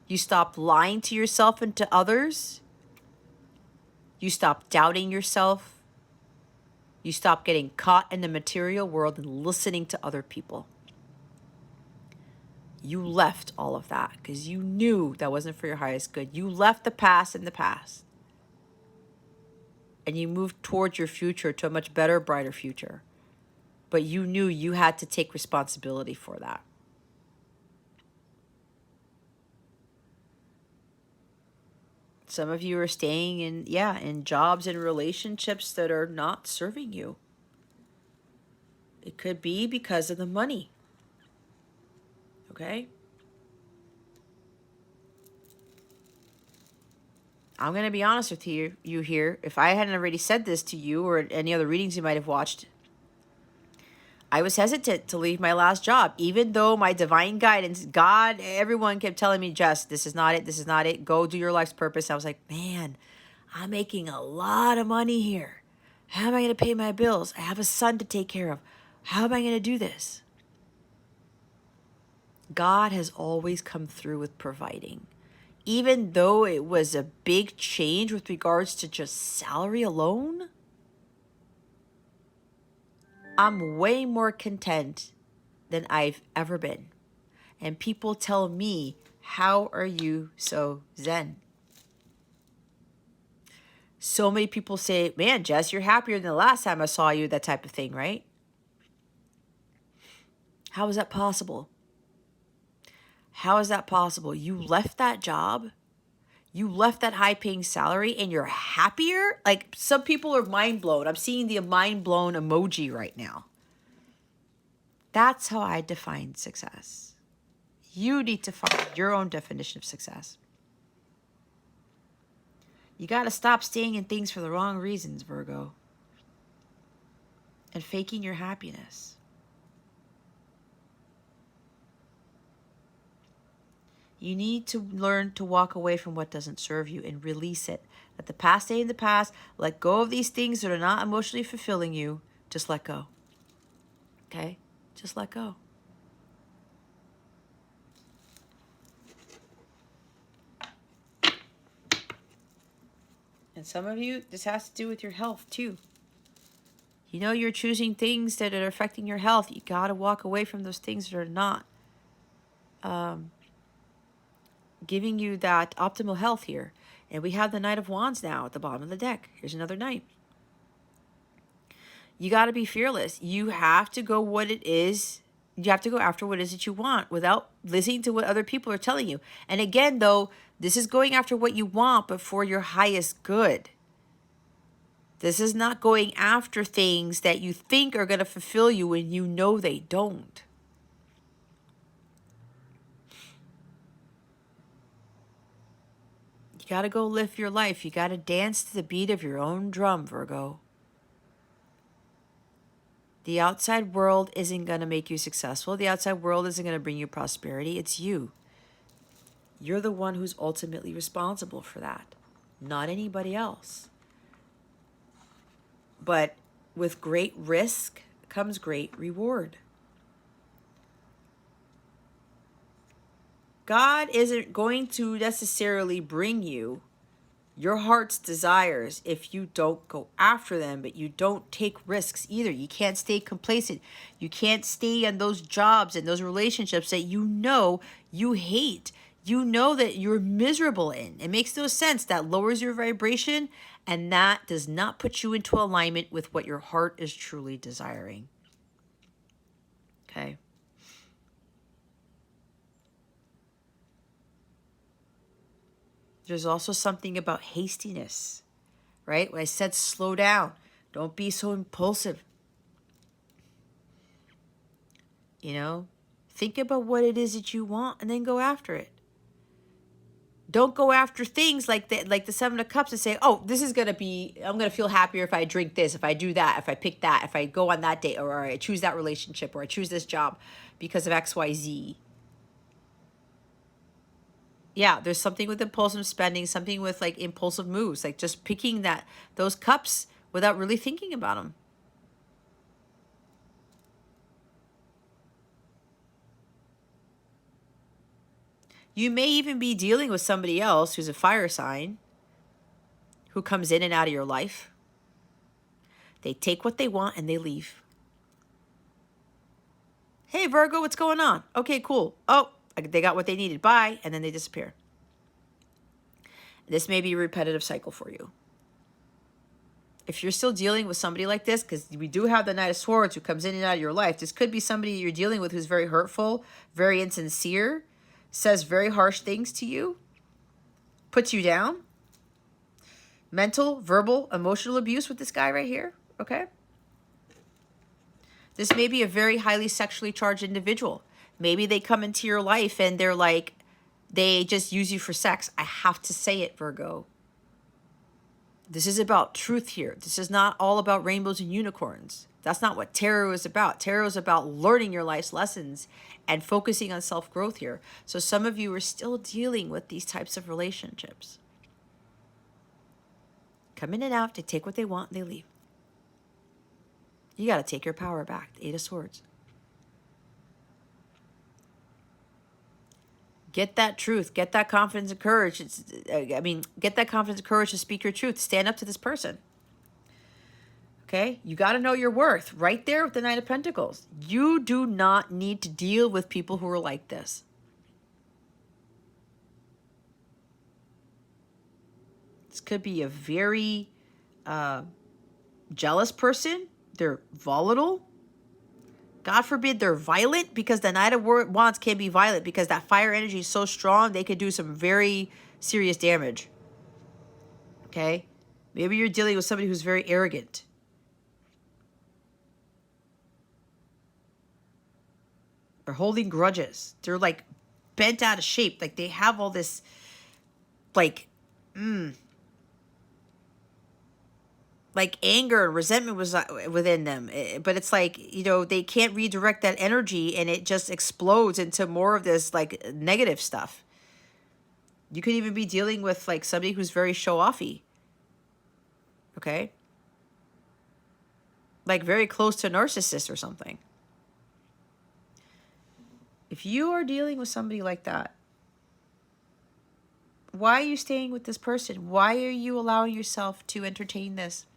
You stop lying to yourself and to others. You stop doubting yourself. You stop getting caught in the material world and listening to other people. You left all of that because you knew that wasn't for your highest good. You left the past in the past. And you moved towards your future, to a much better, brighter future. But you knew you had to take responsibility for that. Some of you are staying in jobs and relationships that are not serving you. It could be because of the money. Okay? I'm going to be honest with you here. If I hadn't already said this to you or any other readings you might have watched, I was hesitant to leave my last job, even though my divine guidance, God, everyone kept telling me, Jess, this is not it. This is not it. Go do your life's purpose. I was like, man, I'm making a lot of money here. How am I going to pay my bills? I have a son to take care of. How am I going to do this? God has always come through with providing. Even though it was a big change with regards to just salary alone, I'm way more content than I've ever been. And people tell me, how are you so zen? So many people say, man, Jess, you're happier than the last time I saw you, that type of thing, right? How is that possible? How is that possible? You left that job. You left that high-paying salary and you're happier? Like, some people are mind-blown. I'm seeing the mind-blown emoji right now. That's how I define success. You need to find your own definition of success. You got to stop staying in things for the wrong reasons, Virgo, and faking your happiness. You need to learn to walk away from what doesn't serve you and release it. Let the past stay in the past. Let go of these things that are not emotionally fulfilling you. Just let go. Okay? Just let go. And some of you, this has to do with your health too. You know you're choosing things that are affecting your health. You got to walk away from those things that are not giving you that optimal health here. And we have the Knight of Wands now at the bottom of the deck. Here's another knight. You got to be fearless. You have to go what it is. You have to go after what it is that you want without listening to what other people are telling you. And again, though, this is going after what you want, but for your highest good. This is not going after things that you think are going to fulfill you when you know they don't. You got to go live your life. You got to dance to the beat of your own drum, Virgo. The outside world isn't going to make you successful. The outside world isn't going to bring you prosperity. It's you. You're the one who's ultimately responsible for that, not anybody else. But with great risk comes great reward. God isn't going to necessarily bring you your heart's desires if you don't go after them, but you don't take risks either. You can't stay complacent. You can't stay on those jobs and those relationships that you know you hate. You know that you're miserable in. It makes no sense. That lowers your vibration, and that does not put you into alignment with what your heart is truly desiring. Okay? There's also something about hastiness, right? When I said slow down, don't be so impulsive. You know, think about what it is that you want and then go after it. Don't go after things like the Seven of Cups and say, oh, this is going to be, I'm going to feel happier if I drink this, if I do that, if I pick that, if I go on that date, or I choose that relationship, or I choose this job because of X, Y, Z. Yeah, there's something with impulsive spending, something with like impulsive moves, like just picking those cups without really thinking about them. You may even be dealing with somebody else who's a fire sign who comes in and out of your life. They take what they want and they leave. Hey, Virgo, what's going on? Okay, cool. Oh, they got what they needed. Bye. And then they disappear. This may be a repetitive cycle for you. If you're still dealing with somebody like this, because we do have the Knight of Swords who comes in and out of your life, this could be somebody you're dealing with who's very hurtful, very insincere, says very harsh things to you, puts you down. Mental, verbal, emotional abuse with this guy right here, okay? This may be a very highly sexually charged individual. Maybe they come into your life and they're like, they just use you for sex. I have to say it, Virgo. This is about truth here. This is not all about rainbows and unicorns. That's not what tarot is about. Tarot is about learning your life's lessons and focusing on self-growth here. So some of you are still dealing with these types of relationships. Come in and out, they take what they want and they leave. You got to take your power back. The Eight of Swords. Get that truth. Get that confidence and courage. Get that confidence and courage to speak your truth. Stand up to this person. Okay? You got to know your worth. Right there with the Knight of Pentacles. You do not need to deal with people who are like this. This could be a very jealous person. They're volatile. God forbid they're violent, because the Knight of Wands can be violent because that fire energy is so strong they could do some very serious damage. Okay? Maybe you're dealing with somebody who's very arrogant. They're holding grudges. They're like bent out of shape. Like they have all this like like anger and resentment was within them. But it's like, you know, they can't redirect that energy and it just explodes into more of this like negative stuff. You could even be dealing with like somebody who's very show-offy. Okay? Like very close to a narcissist or something. If you are dealing with somebody like that, why are you staying with this person? Why are you allowing yourself to entertain this?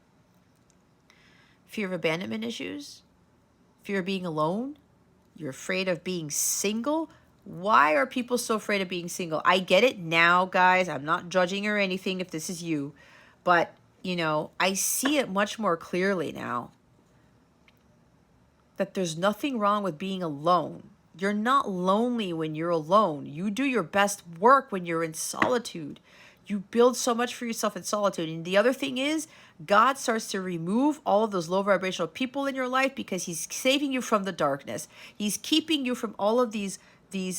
Fear of abandonment issues? Fear of being alone? You're afraid of being single? Why are people so afraid of being single? I get it now, guys. I'm not judging or anything if this is you. But, you know, I see it much more clearly now. That there's nothing wrong with being alone. You're not lonely when you're alone. You do your best work when you're in solitude. You build so much for yourself in solitude. And the other thing is, God starts to remove all of those low vibrational people in your life because he's saving you from the darkness. He's keeping you from all of these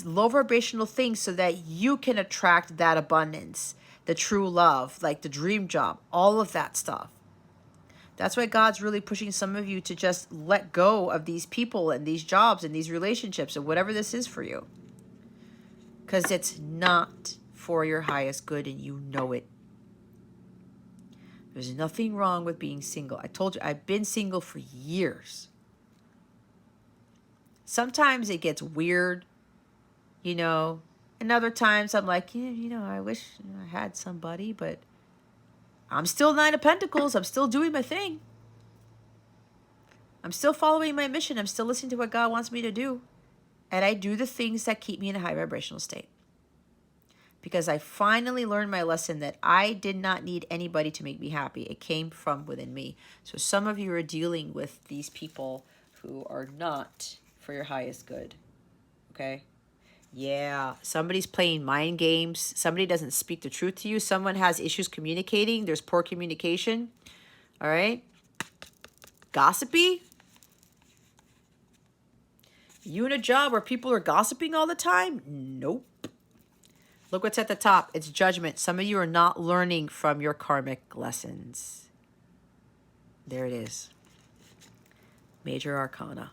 low vibrational things so that you can attract that abundance, the true love, like the dream job, all of that stuff. That's why God's really pushing some of you to just let go of these people and these jobs and these relationships and whatever this is for you. Because it's not for your highest good and you know it. There's nothing wrong with being single. I told you, I've been single for years. Sometimes it gets weird, you know. And other times I'm like, yeah, you know, I wish I had somebody, but I'm still Nine of Pentacles. I'm still doing my thing. I'm still following my mission. I'm still listening to what God wants me to do. And I do the things that keep me in a high vibrational state. Because I finally learned my lesson that I did not need anybody to make me happy. It came from within me. So some of you are dealing with these people who are not for your highest good. Okay? Yeah, somebody's playing mind games. Somebody doesn't speak the truth to you. Someone has issues communicating. There's poor communication. All right? Gossipy. You in a job where people are gossiping all the time? Nope. Look what's at the top. It's judgment. Some of you are not learning from your karmic lessons. There it is. Major Arcana.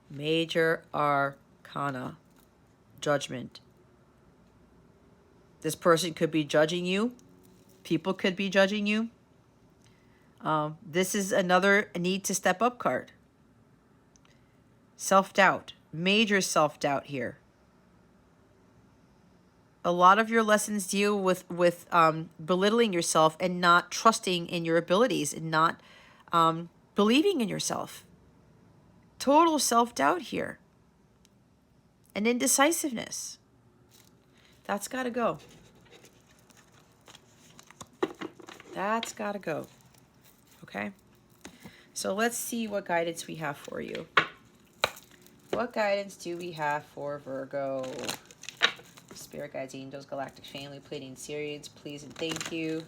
Major Arcana. Judgment. This person could be judging you. People could be judging you. This is another need to step up card. Self-doubt. Major self-doubt here. A lot of your lessons deal with belittling yourself and not trusting in your abilities and not believing in yourself. Total self-doubt here. And indecisiveness. That's got to go. That's got to go. Okay? So let's see what guidance we have for you. What guidance do we have for Virgo? Spirit guides, angels, galactic family, Pleiadian series, please and thank you.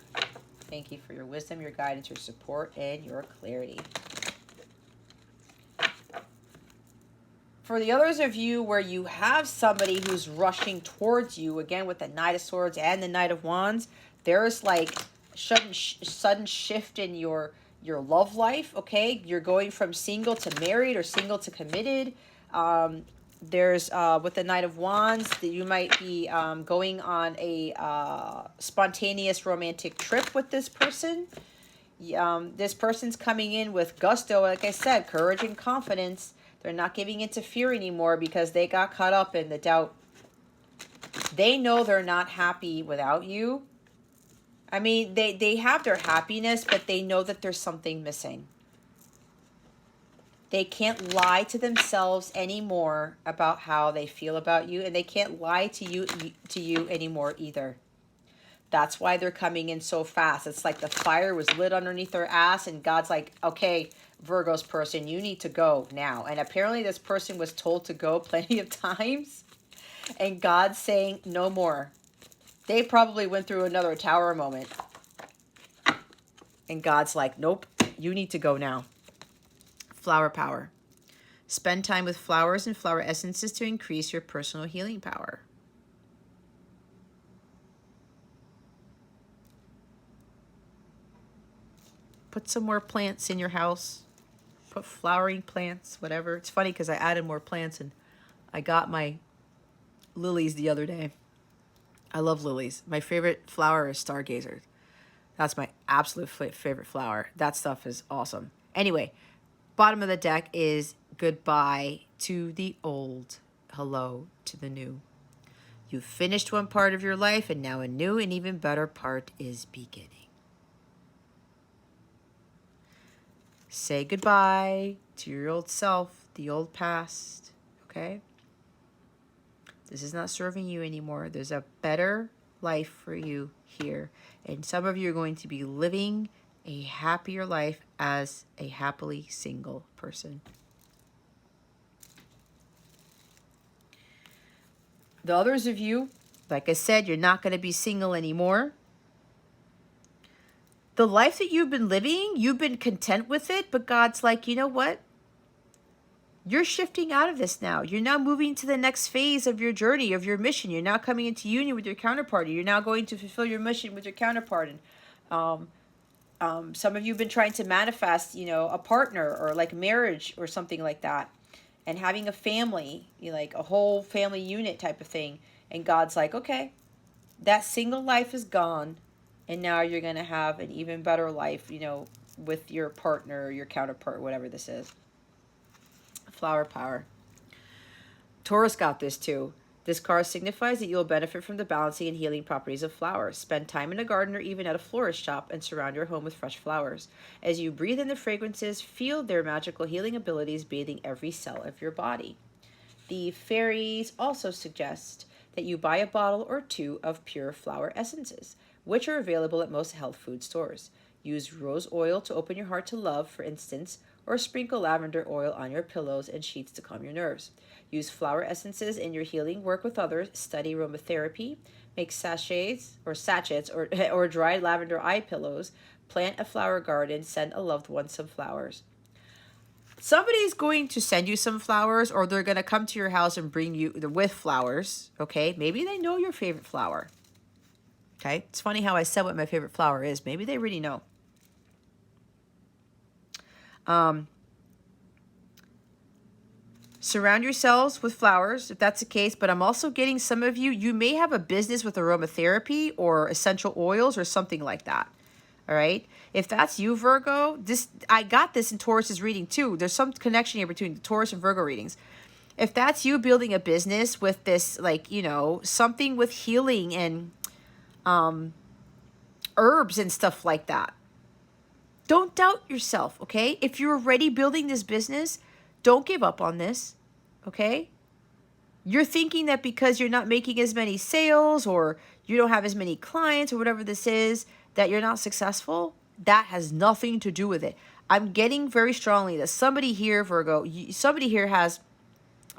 Thank you for your wisdom, your guidance, your support, and your clarity. For the others of you where you have somebody who's rushing towards you, again with the Knight of Swords and the Knight of Wands, there's like sudden shift in your love life, okay? You're going from single to married or single to committed. There's with the Knight of Wands that you might be going on a spontaneous romantic trip with this person. This person's coming in with gusto, like I said, courage and confidence. They're not giving into fear anymore because they got caught up in the doubt. They know they're not happy without you. I mean, they have their happiness, but they know that there's something missing. They can't lie to themselves anymore about how they feel about you, and they can't lie to you anymore either. That's why they're coming in so fast. It's like the fire was lit underneath their ass, and God's like, okay, Virgo's person, you need to go now. And apparently this person was told to go plenty of times, and God's saying no more. They probably went through another tower moment. And God's like, nope, you need to go now. Flower power. Spend time with flowers and flower essences to increase your personal healing power. Put some more plants in your house. Put flowering plants, whatever. It's funny because I added more plants and I got my lilies the other day. I love lilies. My favorite flower is stargazer. That's my absolute favorite flower. That stuff is awesome. Anyway, bottom of the deck is goodbye to the old, hello to the new. You've finished one part of your life, and now a new and even better part is beginning. Say goodbye to your old self, the old past, okay? This is not serving you anymore. There's a better life for you here. And some of you are going to be living a happier life as a happily single person. The others of you, like I said, you're not going to be single anymore. The life that you've been living, you've been content with it, but God's like, you know what? You're shifting out of this now. You're now moving to the next phase of your journey, of your mission. You're now coming into union with your counterpart. You're now going to fulfill your mission with your counterpart. And some of you have been trying to manifest, a partner or like marriage or something like that. And having a family, like a whole family unit type of thing. And God's like, okay, that single life is gone. And now you're going to have an even better life, with your partner or your counterpart, whatever this is. Flower power. Taurus got this too. This card signifies that you will benefit from the balancing and healing properties of flowers. Spend time in a garden or even at a florist shop and surround your home with fresh flowers. As you breathe in the fragrances, feel their magical healing abilities bathing every cell of your body. The fairies also suggest that you buy a bottle or two of pure flower essences, which are available at most health food stores. Use rose oil to open your heart to love, for instance, or sprinkle lavender oil on your pillows and sheets to calm your nerves. Use flower essences in your healing work with others. Study aromatherapy. Make sachets or dried lavender eye pillows. Plant a flower garden. Send a loved one some flowers. Somebody's going to send you some flowers, or they're going to come to your house and bring you with flowers, okay? Maybe they know your favorite flower, okay? It's funny how I said what my favorite flower is. Maybe they already know. Surround yourselves with flowers, if that's the case. But I'm also getting some of you, you may have a business with aromatherapy or essential oils or something like that. All right. If that's you, Virgo, I got this in Taurus's reading too. There's some connection here between the Taurus and Virgo readings. If that's you building a business with this, like, something with healing and herbs and stuff like that, don't doubt yourself, okay? If you're already building this business, don't give up on this, okay? You're thinking that because you're not making as many sales or you don't have as many clients or whatever this is, that you're not successful. That has nothing to do with it. I'm getting very strongly that somebody here, Virgo, somebody here has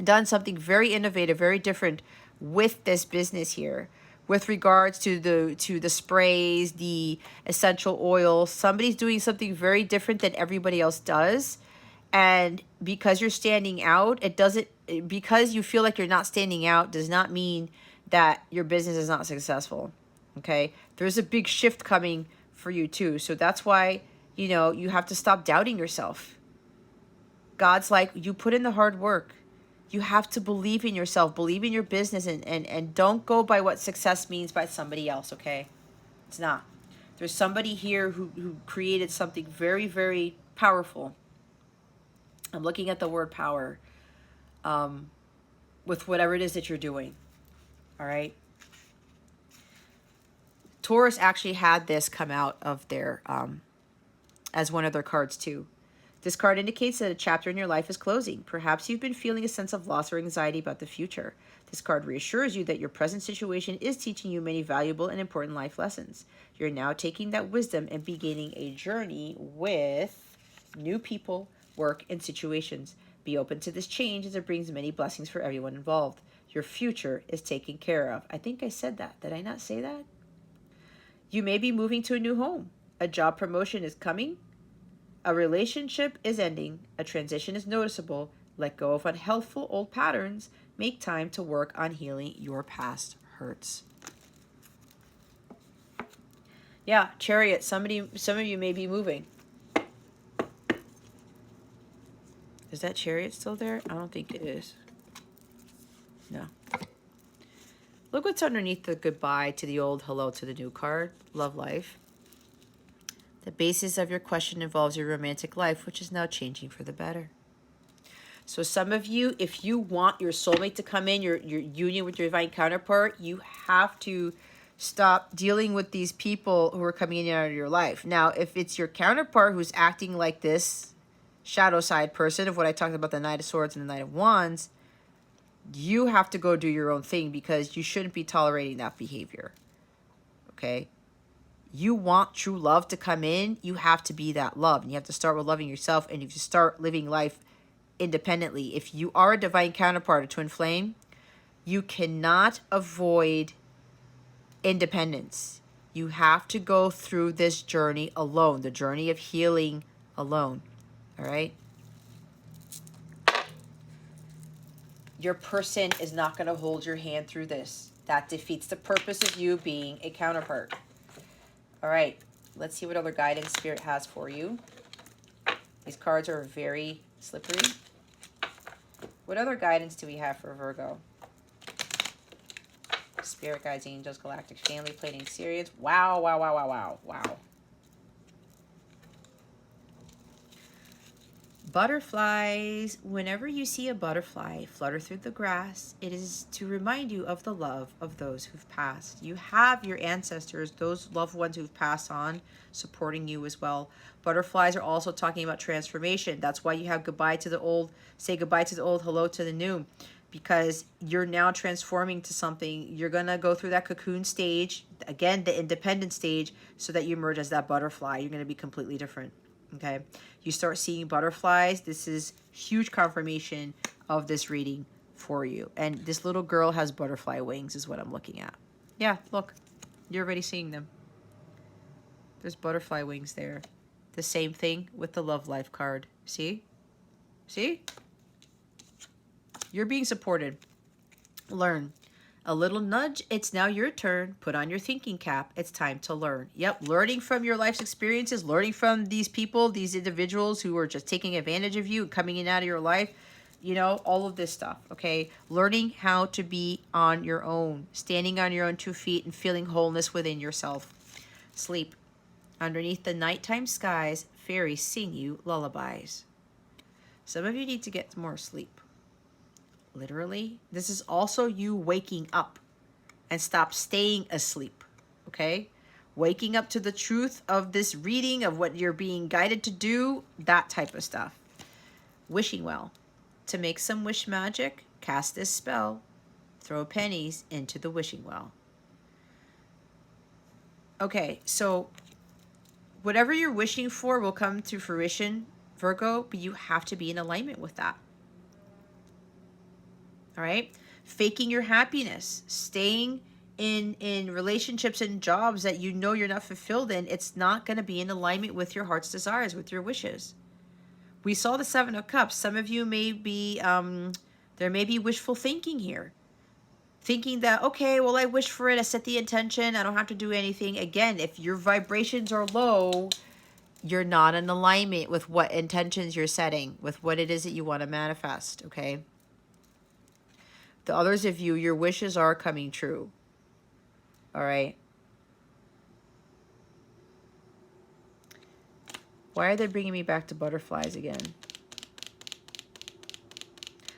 done something very innovative, very different with this business here. With regards to the sprays, the essential oils, somebody's doing something very different than everybody else does. And because you're standing out, because you feel like you're not standing out does not mean that your business is not successful. Okay? There's a big shift coming for you too. So that's why, you have to stop doubting yourself. God's like, you put in the hard work. You have to believe in yourself, believe in your business, and don't go by what success means by somebody else, okay? It's not. There's somebody here who created something very, very powerful. I'm looking at the word power with whatever it is that you're doing, all right? Taurus actually had this come out of their, as one of their cards too. This card indicates that a chapter in your life is closing. Perhaps you've been feeling a sense of loss or anxiety about the future. This card reassures you that your present situation is teaching you many valuable and important life lessons. You're now taking that wisdom and beginning a journey with new people, work, and situations. Be open to this change as it brings many blessings for everyone involved. Your future is taken care of. I think I said that. Did I not say that? You may be moving to a new home. A job promotion is coming. A relationship is ending. A transition is noticeable. Let go of unhealthful old patterns. Make time to work on healing your past hurts. Yeah, Chariot, some of you may be moving. Is that Chariot still there? I don't think it is. No. Look what's underneath the goodbye to the old, hello to the new card. Love life. The basis of your question involves your romantic life, which is now changing for the better. So some of you, if you want your soulmate to come in, your union with your divine counterpart, you have to stop dealing with these people who are coming in and out of your life. Now, if it's your counterpart who's acting like this shadow side person of what I talked about, the Knight of Swords and the Knight of Wands, you have to go do your own thing because you shouldn't be tolerating that behavior. Okay? You want true love to come in, you have to be that love. And you have to start with loving yourself, and you have to start living life independently. If you are a divine counterpart, a twin flame, you cannot avoid independence. You have to go through this journey alone, the journey of healing alone. All right? Your person is not going to hold your hand through this. That defeats the purpose of you being a counterpart. All right, let's see what other guidance Spirit has for you. These cards are very slippery. What other guidance do we have for Virgo? Spirit guides, angels, galactic family, plating Sirians. Wow, wow, wow, wow, wow, wow. Butterflies. Whenever you see a butterfly flutter through the grass, it is to remind you of the love of those who've passed. You have your ancestors, those loved ones who've passed on, supporting you as well. Butterflies are also talking about transformation. That's why you have goodbye to the old, say goodbye to the old, hello to the new, because you're now transforming to something. You're going to go through that cocoon stage, again, the independent stage, so that you emerge as that butterfly. You're going to be completely different. Okay, you start seeing butterflies. This is huge confirmation of this reading for you. And this little girl has butterfly wings is what I'm looking at. Yeah, look, you're already seeing them. There's butterfly wings there. The same thing with the love life card. See? See? You're being supported. Learn. A little nudge, it's now your turn. Put on your thinking cap. It's time to learn. Yep, learning from your life's experiences, learning from these people, these individuals who are just taking advantage of you, coming in and out of your life, you know, all of this stuff, okay? Learning how to be on your own, standing on your own 2 feet and feeling wholeness within yourself. Sleep. Underneath the nighttime skies, fairies sing you lullabies. Some of you need to get more sleep. Literally, this is also you waking up and stop staying asleep, okay? Waking up to the truth of this reading, of what you're being guided to do, that type of stuff. Wishing well. To make some wish magic, cast this spell. Throw pennies into the wishing well. Okay, so whatever you're wishing for will come to fruition, Virgo, but you have to be in alignment with that. All right, faking your happiness, staying in relationships and jobs that you know you're not fulfilled in, it's not going to be in alignment with your heart's desires, with your wishes. We saw the 7 of Cups. Some of you may be, there may be wishful thinking here. Thinking that, okay, well, I wish for it, I set the intention, I don't have to do anything. Again, if your vibrations are low, you're not in alignment with what intentions you're setting, with what it is that you want to manifest, okay? The others of you, your wishes are coming true. All right. Why are they bringing me back to butterflies again?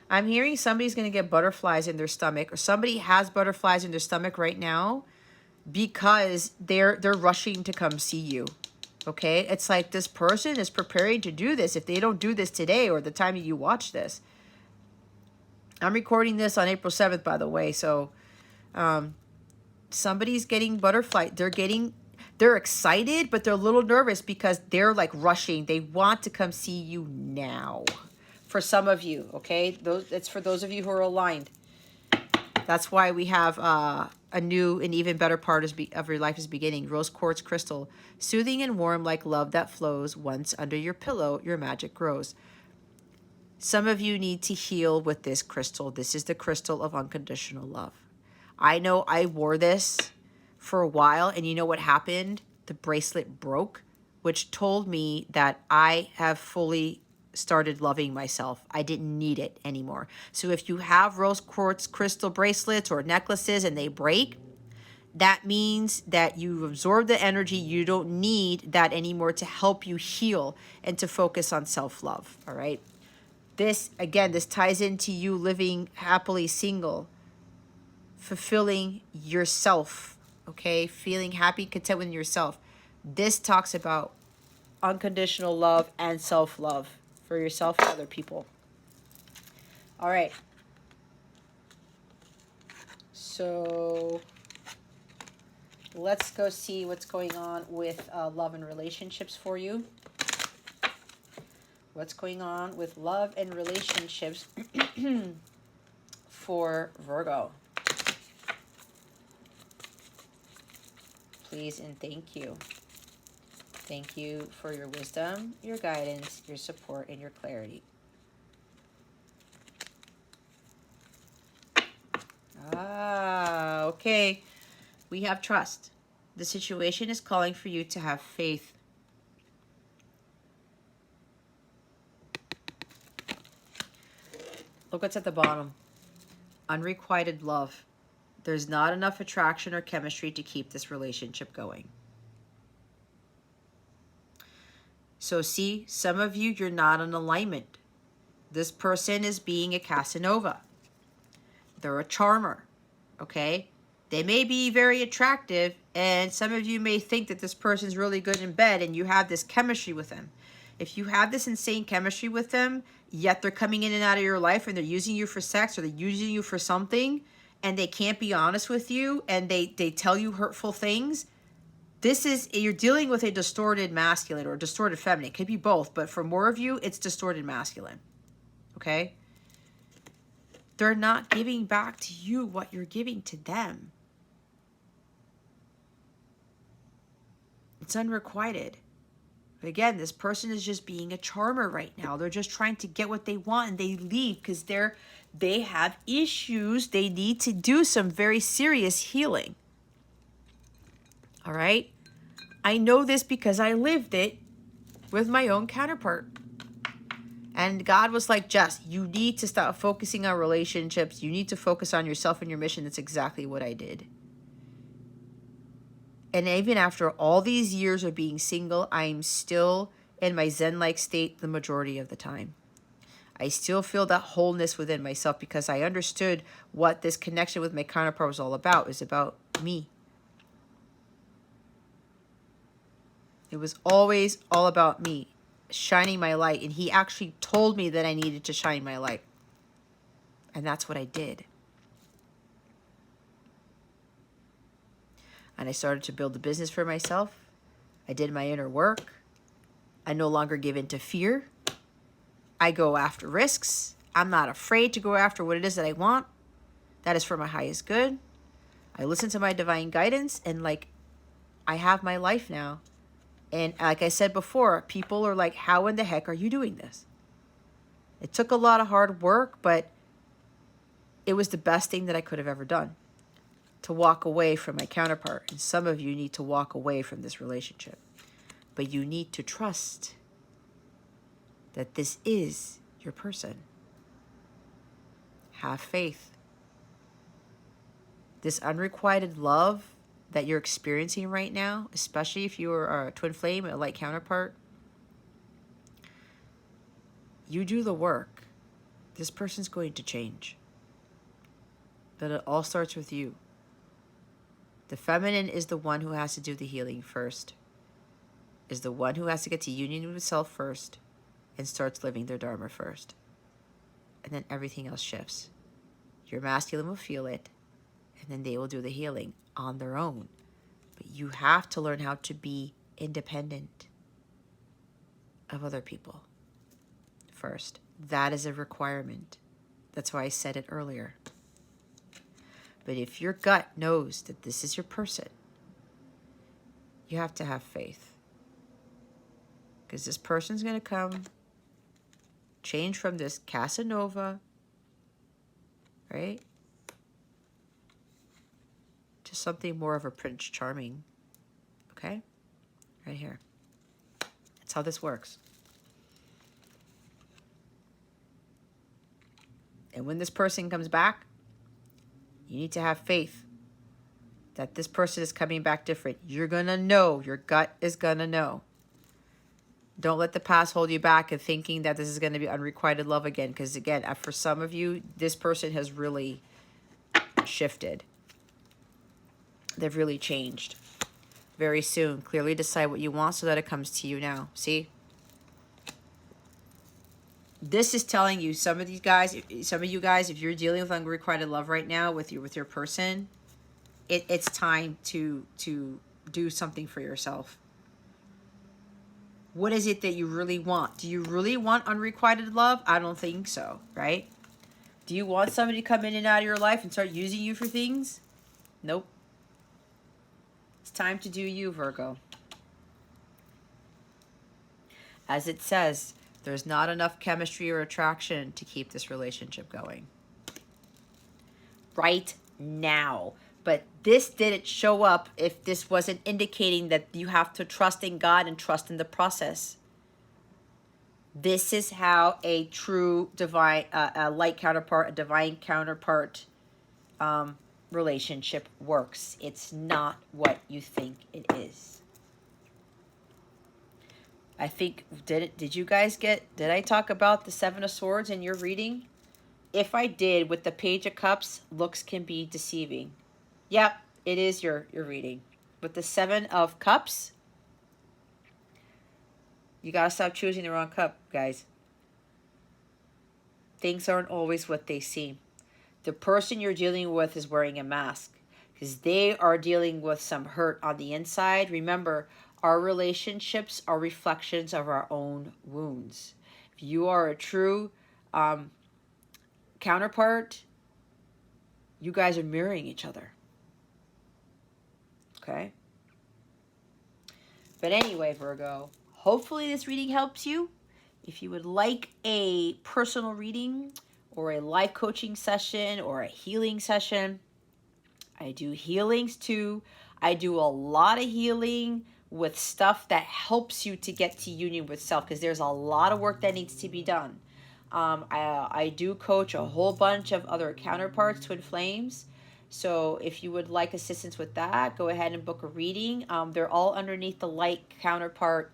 I'm hearing somebody's going to get butterflies in their stomach, or somebody has butterflies in their stomach right now because they're rushing to come see you. Okay? It's like this person is preparing to do this. If they don't do this today or the time you watch this. I'm recording this on April 7th, by the way. So somebody's getting butterfly. They're excited, but they're a little nervous because they're like rushing. They want to come see you now. For some of you, okay? It's for those of you who are aligned. That's why we have a new and even better part of your life is beginning. Rose quartz crystal. Soothing and warm like love that flows. Once under your pillow, your magic grows. Some of you need to heal with this crystal. This is the crystal of unconditional love. I know I wore this for a while, and you know what happened? The bracelet broke, which told me that I have fully started loving myself. I didn't need it anymore. So if you have rose quartz crystal bracelets or necklaces and they break, that means that you've absorbed the energy. You don't need that anymore to help you heal and to focus on self-love, all right? This, again, this ties into you living happily single, fulfilling yourself, okay? Feeling happy, content with yourself. This talks about unconditional love and self-love for yourself and other people. All right. So let's go see what's going on with love and relationships for you. What's going on with love and relationships for Virgo? Please and thank you. Thank you for your wisdom, your guidance, your support, and your clarity. Okay. We have trust. The situation is calling for you to have faith. Look what's at the bottom. Unrequited love. There's not enough attraction or chemistry to keep this relationship going. So see, some of you, you're not in alignment. This person is being a Casanova. They're a charmer, okay? They may be very attractive, and some of you may think that this person's really good in bed and you have this chemistry with them. If you have this insane chemistry with them, yet they're coming in and out of your life and they're using you for sex or they're using you for something, and they can't be honest with you and they tell you hurtful things, this is, you're dealing with a distorted masculine or distorted feminine. It could be both, but for more of you, it's distorted masculine, okay? They're not giving back to you what you're giving to them. It's unrequited. But again, this person is just being a charmer right now. They're just trying to get what they want and they leave because they have issues. They need to do some very serious healing. All right? I know this because I lived it with my own counterpart. And God was like, Jess, you need to stop focusing on relationships. You need to focus on yourself and your mission. That's exactly what I did. And even after all these years of being single, I'm still in my Zen-like state the majority of the time. I still feel that wholeness within myself because I understood what this connection with my counterpart was all about. It was about me. It was always all about me, shining my light. And he actually told me that I needed to shine my light. And that's what I did. And I started to build a business for myself. I did my inner work. I no longer give in to fear. I go after risks. I'm not afraid to go after what it is that I want. That is for my highest good. I listen to my divine guidance and I have my life now. And like I said before, people are like, how in the heck are you doing this? It took a lot of hard work, but it was the best thing that I could have ever done. To walk away from my counterpart. And some of you need to walk away from this relationship. But you need to trust that this is your person. Have faith. This unrequited love that you're experiencing right now, especially if you are a twin flame, a light counterpart, you do the work. This person's going to change. But it all starts with you. The feminine is the one who has to do the healing first, is the one who has to get to union with self first and starts living their dharma first. And then everything else shifts. Your masculine will feel it, and then they will do the healing on their own. But you have to learn how to be independent of other people first. That is a requirement. That's why I said it earlier. But if your gut knows that this is your person, you have to have faith. Because this person's going to come, change from this Casanova, right, to something more of a Prince Charming. Okay? Right here. That's how this works. And when this person comes back, you need to have faith that this person is coming back different. You're going to know. Your gut is going to know. Don't let the past hold you back and thinking that this is going to be unrequited love again. Because again, for some of you, this person has really shifted. They've really changed. Very soon. Clearly decide what you want so that it comes to you now. See? This is telling you, some of you guys, if you're dealing with unrequited love right now with your person, it's time to do something for yourself. What is it that you really want? Do you really want unrequited love? I don't think so, right? Do you want somebody to come in and out of your life and start using you for things? Nope. It's time to do you, Virgo. As it says, there's not enough chemistry or attraction to keep this relationship going. Right now. But this didn't show up if this wasn't indicating that you have to trust in God and trust in the process. This is how a true divine, a light counterpart, a divine counterpart relationship works. It's not what you think it is. I think, did you guys did I talk about the Seven of Swords in your reading? If I did, with the Page of Cups, looks can be deceiving. Yep, it is your reading. With the Seven of Cups, you got to stop choosing the wrong cup, guys. Things aren't always what they seem. The person you're dealing with is wearing a mask because they are dealing with some hurt on the inside. Remember, our relationships are reflections of our own wounds. If you are a true counterpart, you guys are mirroring each other. Okay? But anyway, Virgo, hopefully this reading helps you. If you would like a personal reading or a life coaching session or a healing session, I do healings too. I do a lot of healing with stuff that helps you to get to union with self because there's a lot of work that needs to be done. I do coach a whole bunch of other counterparts, twin flames. So if you would like assistance with that, go ahead and book a reading. They're all underneath the light counterpart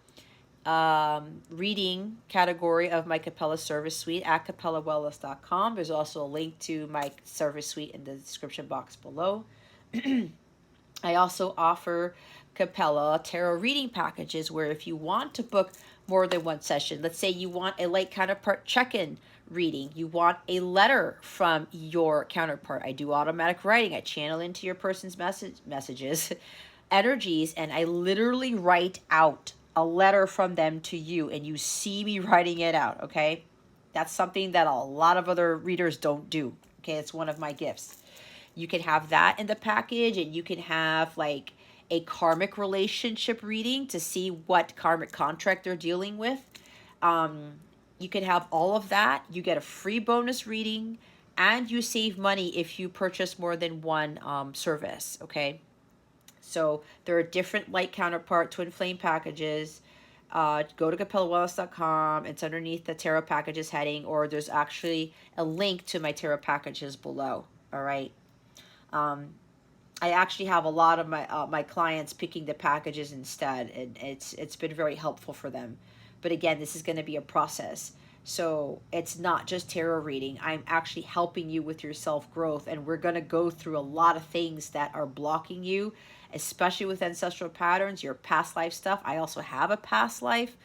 reading category of my Capella service suite at capellawellness.com. There's also a link to my service suite in the description box below. I also offer Capella tarot reading packages where if you want to book more than one session, let's say you want a light counterpart check-in reading, you want a letter from your counterpart. I do automatic writing. I channel into your person's messages, energies, and I literally write out a letter from them to you, and you see me writing it out, okay? That's something that a lot of other readers don't do, okay? It's one of my gifts. You can have that in the package, and you can have like a karmic relationship reading to see what karmic contract they're dealing with. You can have all of that. You get a free bonus reading, and you save money if you purchase more than one service, okay? So there are different light counterpart twin flame packages. Go to capellawellness.com. It's underneath the tarot packages heading, or there's actually a link to my tarot packages below, all right? I actually have a lot of my clients picking the packages instead, and it's been very helpful for them. But again, this is going to be a process. So it's not just tarot reading. I'm actually helping you with your self-growth, and we're going to go through a lot of things that are blocking you, especially with ancestral patterns, your past life stuff. I also have a past life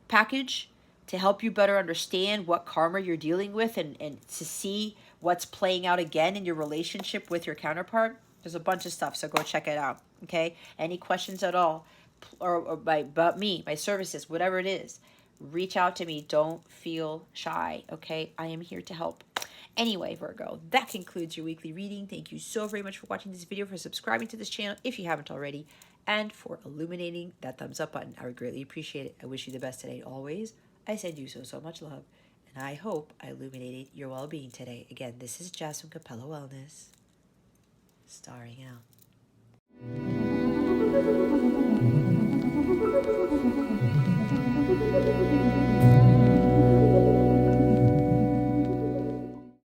package to help you better understand what karma you're dealing with and to see what's playing out again in your relationship with your counterpart. There's a bunch of stuff, so go check it out, okay? Any questions at all or about me, my services, whatever it is, reach out to me. Don't feel shy, okay? I am here to help. Anyway, Virgo, that concludes your weekly reading. Thank you so very much for watching this video, for subscribing to this channel if you haven't already, and for illuminating that thumbs up button. I would greatly appreciate it. I wish you the best today always. I send you so much love, and I hope I illuminated your well-being today. Again, this is Jess from Capella Wellness, starring out.